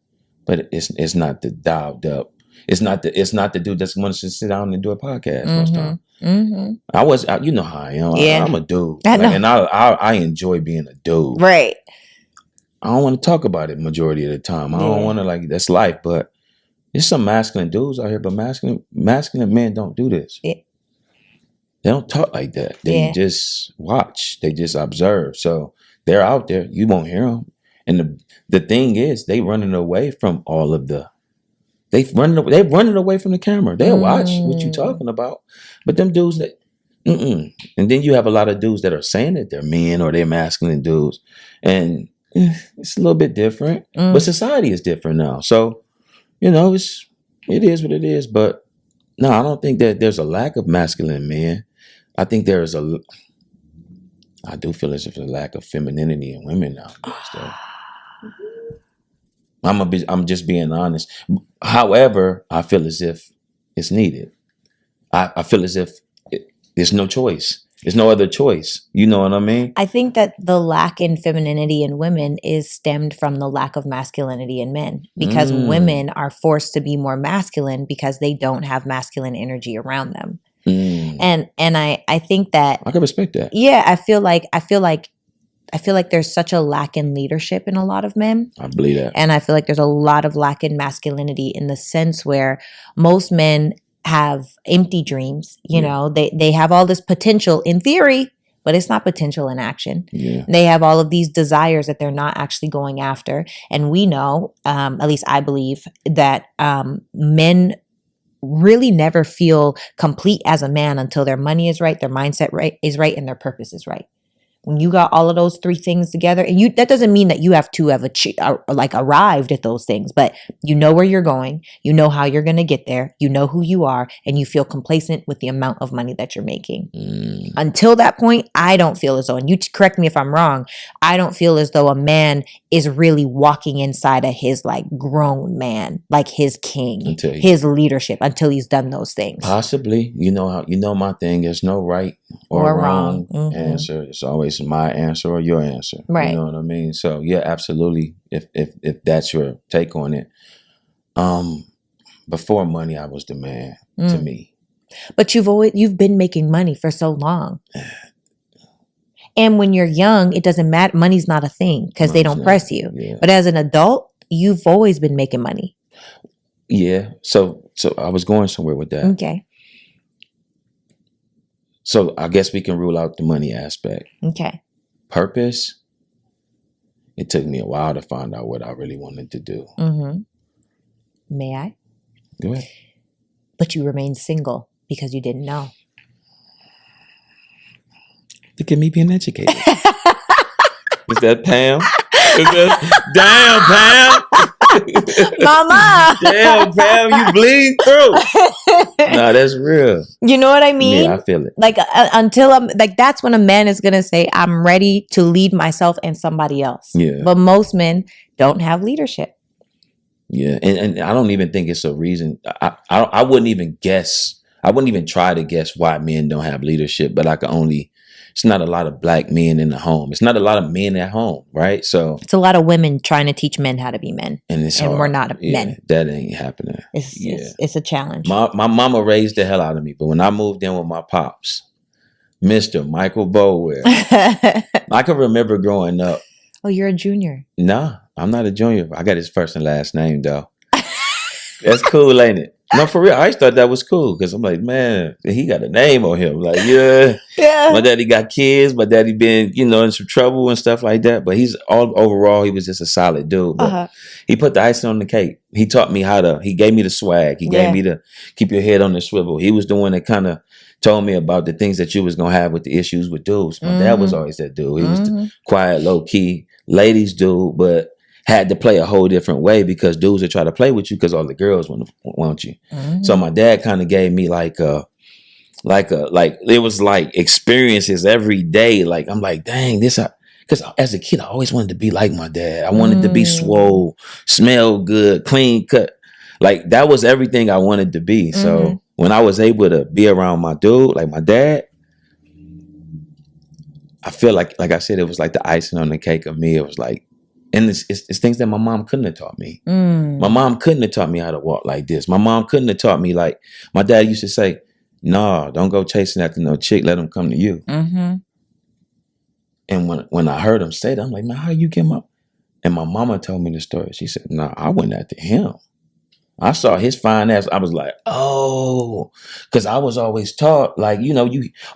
but it's not the dialed up. It's not the dude that's wants to sit down and do a podcast most time. You know how I am. Yeah. I'm a dude, I know. and I enjoy being a dude. Right. I don't want to talk about it majority of the time. I don't want to that's life, but there's some masculine dudes out here, but masculine men don't do this. Yeah. They don't talk like that. They just watch. They just observe. So they're out there. You won't hear them. And the thing is, they running away from all of they're running away from the camera. They'll watch what you talking about. But them dudes that, And then you have a lot of dudes that are saying that they're men or they're masculine dudes. And it's a little bit different. But society is different now. So, it is what it is. But no, I don't think that there's a lack of masculine men. I think I do feel as if there's a lack of femininity in women nowadays, though. I'm just being honest. However, I feel as if it's needed. I feel as if there's no choice. There's no other choice. You know what I mean? I think that the lack in femininity in women is stemmed from the lack of masculinity in men, because women are forced to be more masculine because they don't have masculine energy around them. And I think that I can respect that. Yeah, I feel like there's such a lack in leadership in a lot of men. I believe that. And I feel like there's a lot of lack in masculinity in the sense where most men have empty dreams. They have all this potential in theory, but it's not potential in action. Yeah. They have all of these desires that they're not actually going after. And we know, at least I believe, that men really never feel complete as a man until their money is right, their mindset is right, and their purpose is right. When you got all of those three things together, and that doesn't mean that you have to have arrived at those things, but you know where you're going, you know how you're going to get there, you know who you are, and you feel complacent with the amount of money that you're making. Until that point, I don't feel as though, and you correct me if I'm wrong, I don't feel as though a man is really walking inside of his grown man, like his king, his leadership, until he's done those things. Possibly. My thing, there's no right or wrong answer. It's always my answer or your answer. Right. You know what I mean? So yeah, absolutely. If that's your take on it. Before money, I was the man to me. But you've been making money for so long. And when you're young, it doesn't matter. Money's not a thing because they don't press you. Yeah. But as an adult, you've always been making money. Yeah. So I was going somewhere with that. Okay. So I guess we can rule out the money aspect. Okay. Purpose. It took me a while to find out what I really wanted to do. May I? Go ahead. But you remained single because you didn't know. Look at me being educated. Is that Pam? Damn, Pam. Mama. Damn, Pam, you bleed through. No, that's real. You know what I mean? Yeah, I feel it. Until I'm that's when a man is going to say, I'm ready to lead myself and somebody else. Yeah. But most men don't have leadership. Yeah. And I don't even think it's a reason. I wouldn't even guess. I wouldn't even try to guess why men don't have leadership, but I can only it's not a lot of black men in the home. It's not a lot of men at home, right? So it's a lot of women trying to teach men how to be men, and it's and hard. we're not men. That ain't happening. It's a challenge. My mama raised the hell out of me, but when I moved in with my pops, Mr. Michael Bolwaire, I can remember growing up. Oh, you're a junior? Nah, I'm not a junior. I got his first and last name though. That's cool, ain't it? No, for real. I just thought that was cool because I'm like, man, he got a name on him. Like, yeah. My daddy got kids. My daddy been, in some trouble and stuff like that. But overall, he was just a solid dude. But he put the icing on the cake. He taught me he gave me the swag. He gave me the keep your head on the swivel. He was the one that kind of told me about the things that you was going to have with the issues with dudes. My dad was always that dude. He was the quiet, low key, ladies dude, but had to play a whole different way because dudes would try to play with you because all the girls want you. So my dad kind of gave me like it was like experiences every day. Like I'm like, dang, because as a kid I always wanted to be like my dad. I wanted to be swole, smell good, clean cut. Like that was everything I wanted to be. So when I was able to be around my dude, like my dad, I feel like I said, it was like the icing on the cake of me. It was like, and it's things that my mom couldn't have taught me. My mom couldn't have taught me how to walk like this. My mom couldn't have taught me, like my dad used to say, "Nah, don't go chasing after no chick. Let them come to you." And when I heard him say that, I'm like, man, how you get my? And my mama told me the story. She said, "Nah, I went after him. I saw his fine ass. I was like, oh, because I was always taught, like,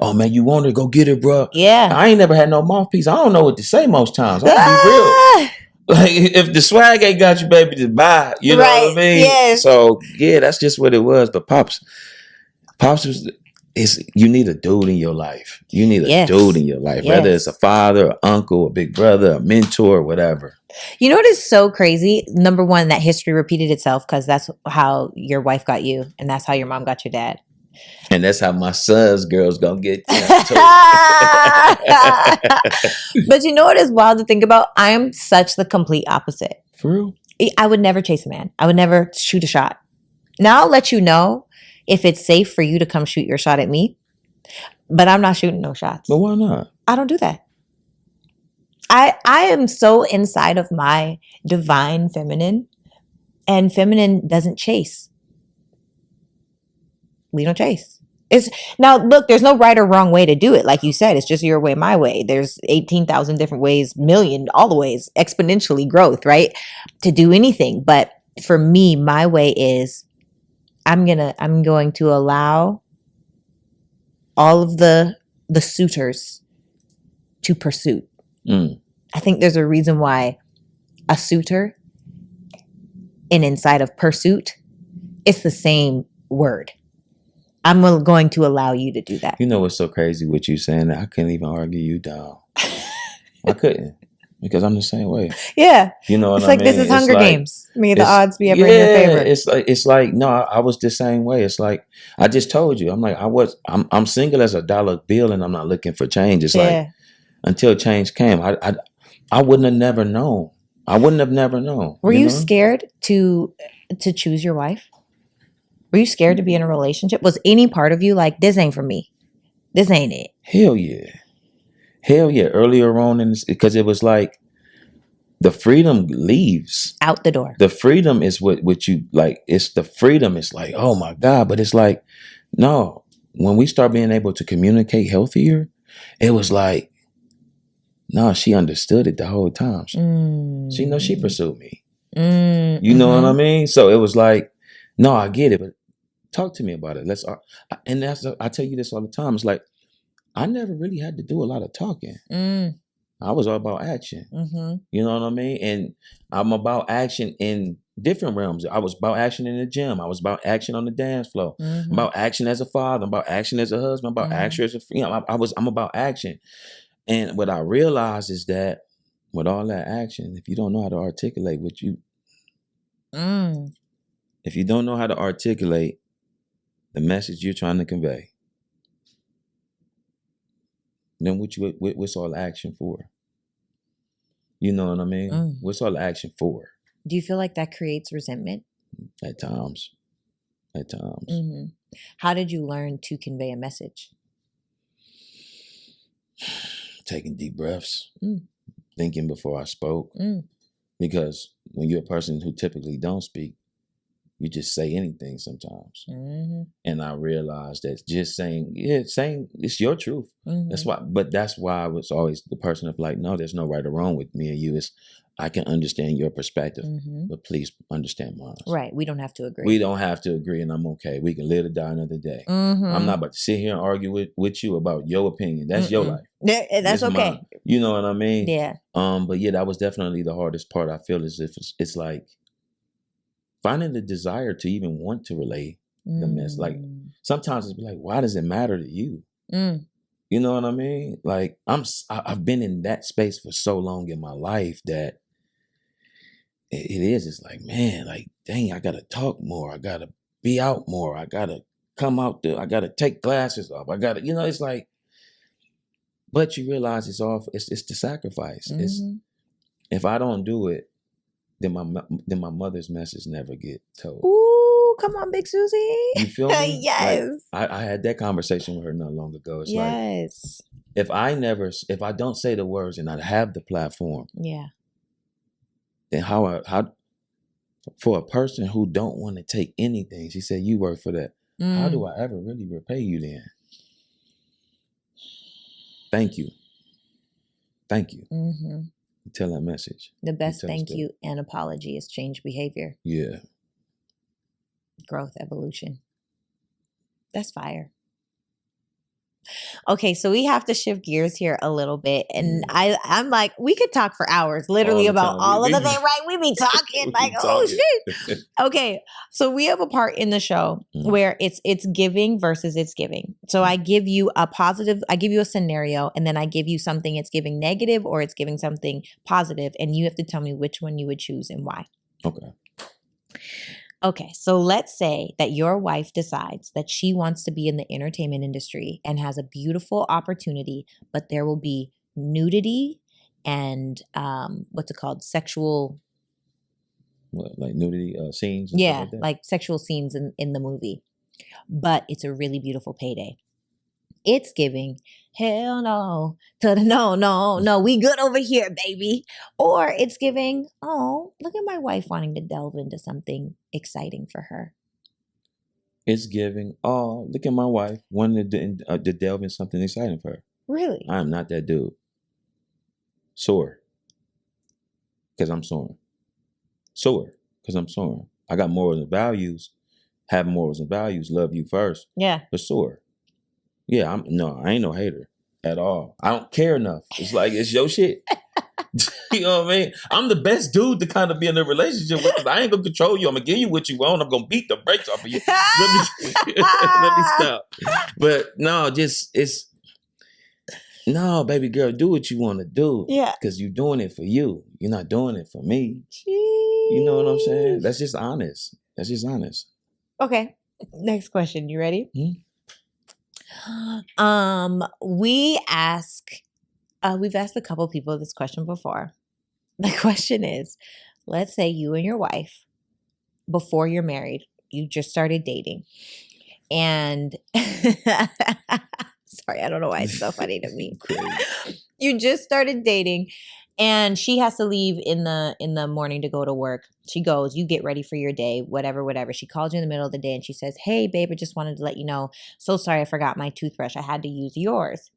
oh man, you want her, go get her, bro. Yeah. I ain't never had no mouthpiece. I don't know what to say most times. I'll be real. Like, if the swag ain't got you, baby, just buy. You know what I mean? Yes. So yeah, that's just what it was. But pops you need a dude in your life. You need a dude in your life, whether it's a father, an uncle, a big brother, a mentor, whatever. You know what is so crazy? Number one, that history repeated itself because that's how your wife got you, and that's how your mom got your dad. And that's how my son's girl's gonna get you. But you know what is wild to think about? I am such the complete opposite. For real? I would never chase a man. I would never shoot a shot. Now I'll let you know if it's safe for you to come shoot your shot at me, but I'm not shooting no shots. But why not? I don't do that. I am so inside of my divine feminine, and feminine doesn't chase. We don't chase. Now look, there's no right or wrong way to do it. Like you said, it's just your way, my way. There's 18,000 different ways, million, all the ways, exponentially growth, right? To do anything. But for me, my way is I'm going to allow all of the suitors to pursue. I think there's a reason why a suitor and inside of pursuit, it's the same word. I'm going to allow you to do that. You know what's so crazy with you saying that? I couldn't even argue you down. I couldn't, because I'm the same way. Yeah. You know what it's I like mean? This is Hunger Games. May the odds be ever in your favor. It's like no, I was the same way. It's like I just told you. I'm like I'm single as a dollar bill, and I'm not looking for change. It's like until change came, I wouldn't have never known. I wouldn't have never known. Were you scared to choose your wife? Were you scared to be in a relationship? Was any part of you like, this ain't for me? This ain't it? Hell yeah. Earlier on, because it was like the freedom leaves out the door. The freedom is what you like. It's the freedom. It's like, oh my God. But it's like, no, when we start being able to communicate healthier, it was like, no, she understood it the whole time. She knows she pursued me. You know what I mean? So it was like, no, I get it, but talk to me about it. And I tell you this all the time. It's like, I never really had to do a lot of talking. I was all about action. You know what I mean? And I'm about action in different realms. I was about action in the gym. I was about action on the dance floor. I'm about action as a father. I'm about action as a husband. I'm about action as I'm about action. And what I realized is that with all that action, if you don't know how to articulate if you don't know how to articulate the message you're trying to convey, then what's all the action for? You know what I mean? What's all the action for? Do you feel like that creates resentment? At times. How did you learn to convey a message? Taking deep breaths, Mm. thinking before I spoke. Mm. Because when you're a person who typically don't speak, you just say anything sometimes. Mm-hmm. And I realized that just saying it's your truth. Mm-hmm. That's why I was always the person of like, no, there's no right or wrong with me and you. I can understand your perspective, Mm-hmm. but please understand mine. Right. We don't have to agree. We don't have to agree, and I'm okay. We can live or die another day. Mm-hmm. I'm not about to sit here and argue with you about your opinion. That's your life. That's okay. Mine. You know what I mean? Yeah. But yeah, that was definitely the hardest part. I feel as if it's like finding the desire to even want to relay the mess. Like sometimes it's like, why does it matter to you? Mm. You know what I mean? Like I've been in that space for so long in my life that it's like, man, like, dang, I gotta talk more. I gotta be out more. I gotta come out there. I gotta take glasses off. I gotta, it's like, but you realize it's the sacrifice. Mm-hmm. It's if I don't do it, then my mother's message never get told. Ooh, come on, Big Susie. You feel me? Yes. Like, I had that conversation with her not long ago. It's yes. like if I don't say the words and I have the platform, yeah, then how for a person who don't want to take anything, she said, you work for that. How do I ever really repay you then? Thank you. Thank you. Mm-hmm. Tell that message. The best thank you and apology is change behavior. Yeah. Growth, evolution. That's fire. Okay, so we have to shift gears here a little bit. And I'm like, we could talk for hours, literally about all of the things, right? We be talking like, oh shit. Okay, so we have a part in the show where it's giving versus it's giving. So I give you a scenario, and then I give you something it's giving negative or it's giving something positive, and you have to tell me which one you would choose and why. Okay, so let's say that your wife decides that she wants to be in the entertainment industry and has a beautiful opportunity, but there will be nudity and what's it called? Sexual. What, like nudity scenes? Yeah, like sexual scenes in the movie. But it's a really beautiful payday. It's giving, hell no, to the no, we good over here, baby. Or it's giving, oh, look at my wife wanting to delve into something exciting for her. It's giving, oh, look at my wife wanting to delve in something exciting for her. Really? I am not that dude. Sore. Because I'm soaring. Sore. Because I'm soaring. I got morals and values. Have morals and values. Love you first. Yeah. But sore. Yeah, I ain't no hater at all. I don't care enough. It's like, it's your shit. You know what I mean? I'm the best dude to kind of be in a relationship with, because I ain't going to control you. I'm going to give you what you want. I'm going to beat the brakes off of you. Let me stop. But no, no, baby girl, do what you want to do. Yeah. Because you're doing it for you. You're not doing it for me. Jeez. You know what I'm saying? That's just honest. Okay. Next question. You ready? We've asked a couple people this question before. The question is, let's say you and your wife, before you're married, you just started dating, and sorry, I don't know why it's so funny to me. You just started dating, and she has to leave in the morning to go to work. She goes, you get ready for your day, whatever. She calls you in the middle of the day and she says, hey, babe, I just wanted to let you know, so sorry I forgot my toothbrush. I had to use yours.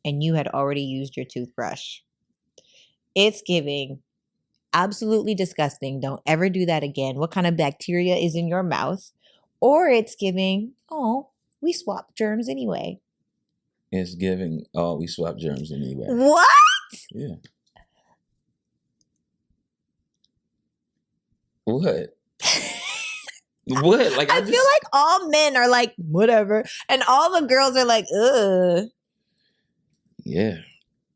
And you had already used your toothbrush. It's giving absolutely disgusting. Don't ever do that again. What kind of bacteria is in your mouth? Or it's giving, oh, we swap germs anyway. It's giving, oh, we swap germs anyway. What? Yeah. What? What? Like I feel like all men are like, whatever. And all the girls are like, ugh. Yeah.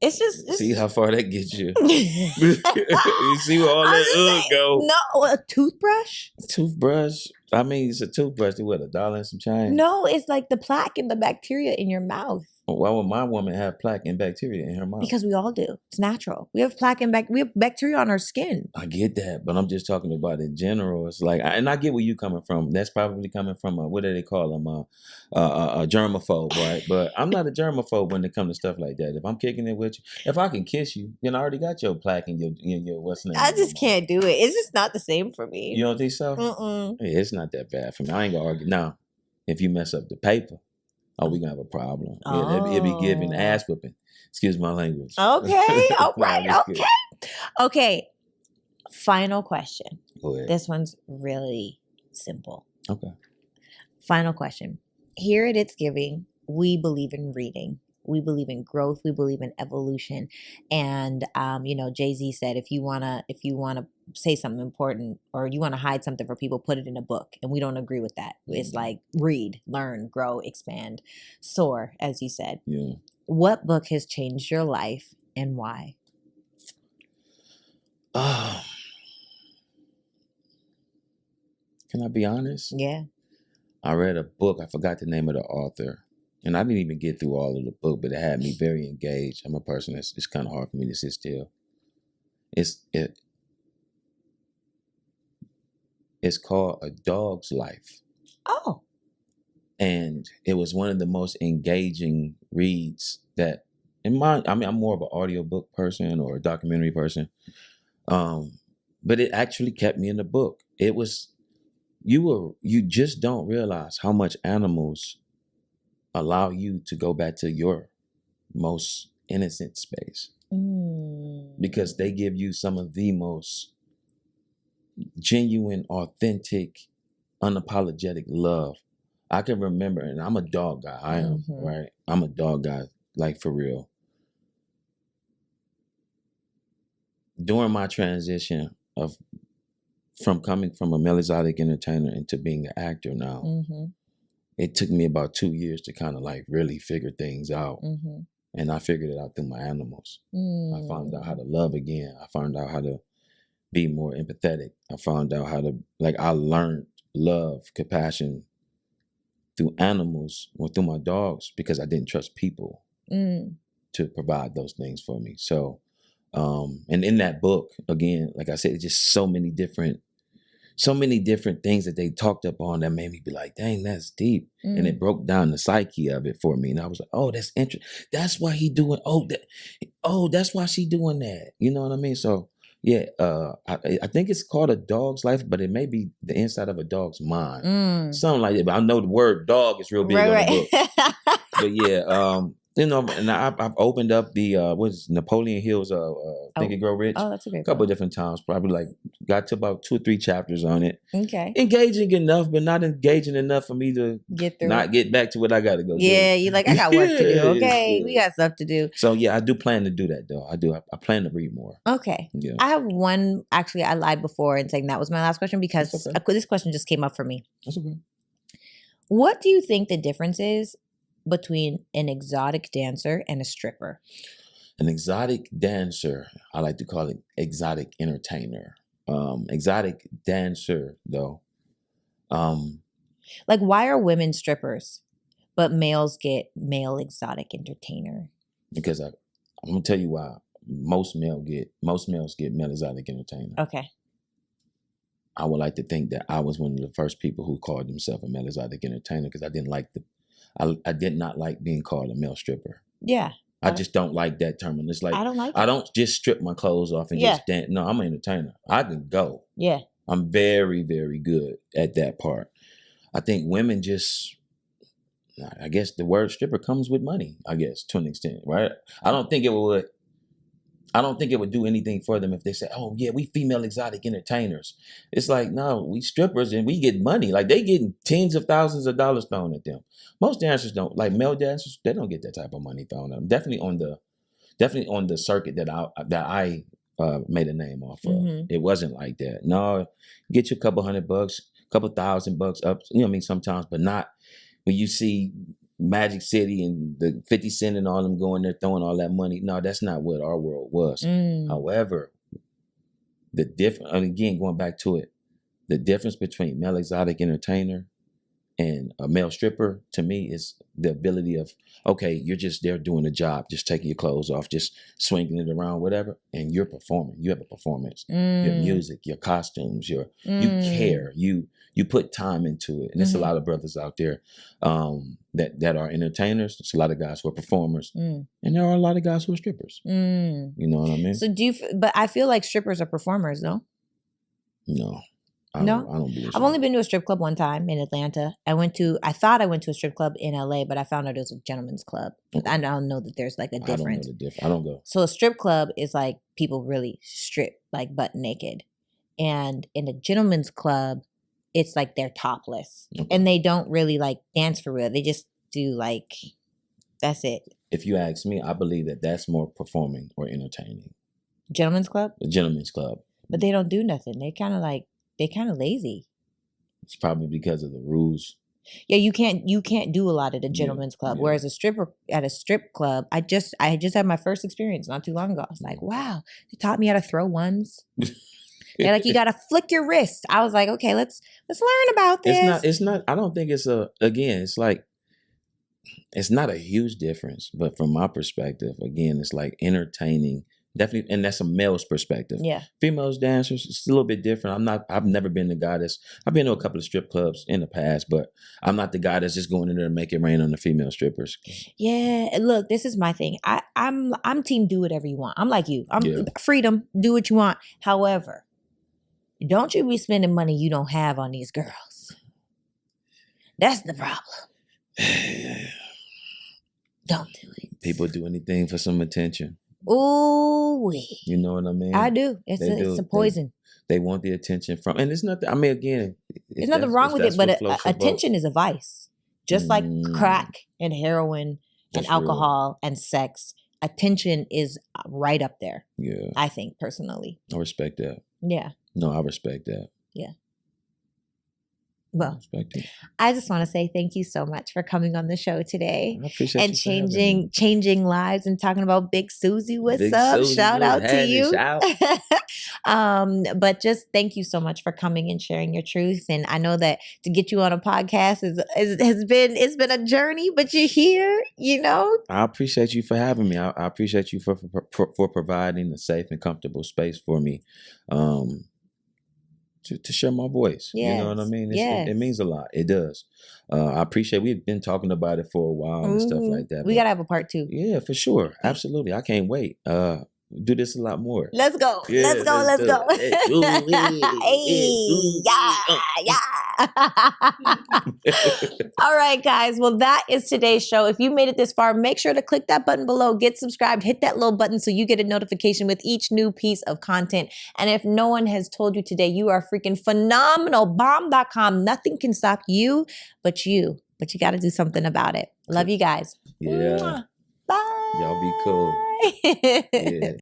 It's just... See how far that gets you. You see where all that go. No, a toothbrush? Toothbrush? I mean, it's a toothbrush. What, $1 and some change? No, it's like the plaque and the bacteria in your mouth. Why would my woman have plaque and bacteria in her mouth? Because we all do. It's natural. We have plaque and we have bacteria on our skin. I get that, but I'm just talking about in general. It's like, and I get where you coming from. That's probably coming from what do they call them? A germaphobe, right? But I'm not a germaphobe when it comes to stuff like that. If I'm kicking it with you, if I can kiss you, then I already got your plaque and your what's the name? I just can't do it. It's just not the same for me. You don't think so? Yeah, it's not that bad for me. I ain't gonna argue. Now, if you mess up the paper, we gonna have a problem. Yeah, it'd be giving ass whipping. Excuse my language. Okay. All right. Okay. Okay. Final question. Go ahead. This one's really simple. Okay. Final question. Here at It's Giving, we believe in reading. We believe in growth. We believe in evolution. And Jay-Z said, if you wanna say something important or you want to hide something for people, put it in a book. And we don't agree with that. It's like read, learn, grow, expand, soar, as you said. Yeah. What book has changed your life and why? Can I be honest? Yeah. I read a book. I forgot the name of the author. And I didn't even get through all of the book, but it had me very engaged. I'm a person it's kind of hard for me to sit still. It's called A Dog's Life. Oh. And it was one of the most engaging reads that I'm more of an audiobook person or a documentary person. But it actually kept me in the book. It was, you just don't realize how much animals allow you to go back to your most innocent space. Because they give you some of the most genuine, authentic, unapologetic love. I can remember, and I'm a dog guy. I am, right? I'm a dog guy, like for real. During my transition from coming from a male exotic entertainer into being an actor now, it took me about 2 years to kind of like really figure things out. And I figured it out through my animals. I found out how to love again. I found out how to be more empathetic. I found out how to, I learned love, compassion through animals or through my dogs because I didn't trust people to provide those things for me. So, and in that book, again, like I said, it's just so many different things that they talked up on that made me be like, dang, that's deep. And it broke down the psyche of it for me. And I was like, oh, that's interesting. That's why he doing, that's why she doing that. You know what I mean? So yeah, I think it's called A Dog's Life, but it may be the inside of a dog's mind. Something like that. But I know the word dog is real big on the book. But yeah, and I've opened up the Napoleon Hill's Think and Grow Rich. Oh, that's a great couple of different times. Probably got to about 2 or 3 chapters on it. Okay. Engaging enough, but not engaging enough for me to get back to what I got to go do. Yeah, you're like, I got work to do. Okay, we got stuff to do. So yeah, I do plan to do that though. I plan to read more. Okay. Yeah. I have one. Actually, I lied before in saying that was my last question because this question just came up for me. That's okay. What do you think the difference is between an exotic dancer and a stripper? An exotic dancer, I like to call it exotic entertainer. Exotic dancer, though. Why are women strippers, but males get male exotic entertainer? Because I'm gonna tell you why. Most males get male exotic entertainer. Okay. I would like to think that I was one of the first people who called themselves a male exotic entertainer because I did not like being called a male stripper. Yeah. I just don't like that term. And it's like, I don't like I don't just strip my clothes off and just dance. No, I'm an entertainer. I can go. Yeah. I'm very, very good at that part. I think women just, I guess the word stripper comes with money, I guess, to an extent, right? I don't think it would do anything for them if they say, oh yeah, we female exotic entertainers. It's like, no, we strippers and we get money. Like they getting tens of thousands of dollars thrown at them. Most dancers don't, like male dancers, they don't get that type of money thrown at them. Definitely on the circuit that I made a name off of. It wasn't like that. No, get you a couple $100, couple $1,000 up, you know what I mean, sometimes, but not when you see Magic City and the 50 Cent and all them going there throwing all that money. No, that's not what our world was. However, again, going back to it, the difference between male exotic entertainer And a male stripper, to me, is the ability of, okay, you're just there doing a job, just taking your clothes off, just swinging it around, whatever, and you're performing. You have a performance. Your music, your costumes, you care. You put time into it. And there's a lot of brothers out there that are entertainers. There's a lot of guys who are performers. And there are a lot of guys who are strippers. You know what I mean? So but I feel like strippers are performers, no? No. I No, don't believe so. I've only been to a strip club one time in Atlanta. I thought I went to a strip club in LA, but I found out it was a gentleman's club. Okay. I don't know that there's like a difference. I don't know the difference. I don't go. So a strip club is like people really strip, like butt naked. And in a gentleman's club, it's like they're topless. Okay. And they don't really like dance for real. They just do like, that's it. If you ask me, I believe that that's more performing or entertaining. Gentleman's club? A gentleman's club. But they don't do nothing. They're kind of lazy. It's probably because of the rules. Yeah, you can't do a lot at a gentleman's club. Yeah. Whereas at a strip club, I just had my first experience not too long ago. I was like, wow, they taught me how to throw ones. They're like, you gotta flick your wrist. I was like, okay, let's learn about this. It's not I don't think it's it's like it's not a huge difference, but from my perspective, again, it's like entertaining. Definitely, and that's a male's perspective. Yeah. Females dancers, it's a little bit different. I've never been the guy I've been to a couple of strip clubs in the past, but I'm not the guy that's just going in there to make it rain on the female strippers. Yeah, look, this is my thing. I'm team do whatever you want. I'm like you. Freedom, do what you want. However, don't you be spending money you don't have on these girls. That's the problem. Don't do it. People do anything for some attention. Ooh, you know what I mean? I do. It's a poison. They want the attention from, and it's nothing. I mean, again, there's nothing wrong with it, but attention is a vice, just like crack and heroin and alcohol and sex. Attention is right up there. Yeah, I think personally. I respect that. Yeah. No, I respect that. Yeah. Well, I just want to say thank you so much for coming on the show today. I appreciate and changing lives and talking about Big Susie. What's up? Shout out to you. But just thank you so much for coming and sharing your truth. And I know that to get you on a podcast has been a journey, but you're here, you know. I appreciate you for having me. I appreciate you for providing a safe and comfortable space for me. To share my voice. Yes. You know what I mean? It means a lot. It does. I appreciate we've been talking about it for a while and stuff like that. We got to have a part 2. Yeah, for sure. Absolutely. I can't wait. Do this a lot more. Let's go. Yeah, let's go. All right, guys. Well, that is today's show. If you made it this far, make sure to click that button below, get subscribed, hit that little button so you get a notification with each new piece of content. And if no one has told you today, you are freaking phenomenal. Bomb.com. Nothing can stop you, but you got to do something about it. Love you guys. Yeah. Bye. Y'all be cool. Yeah.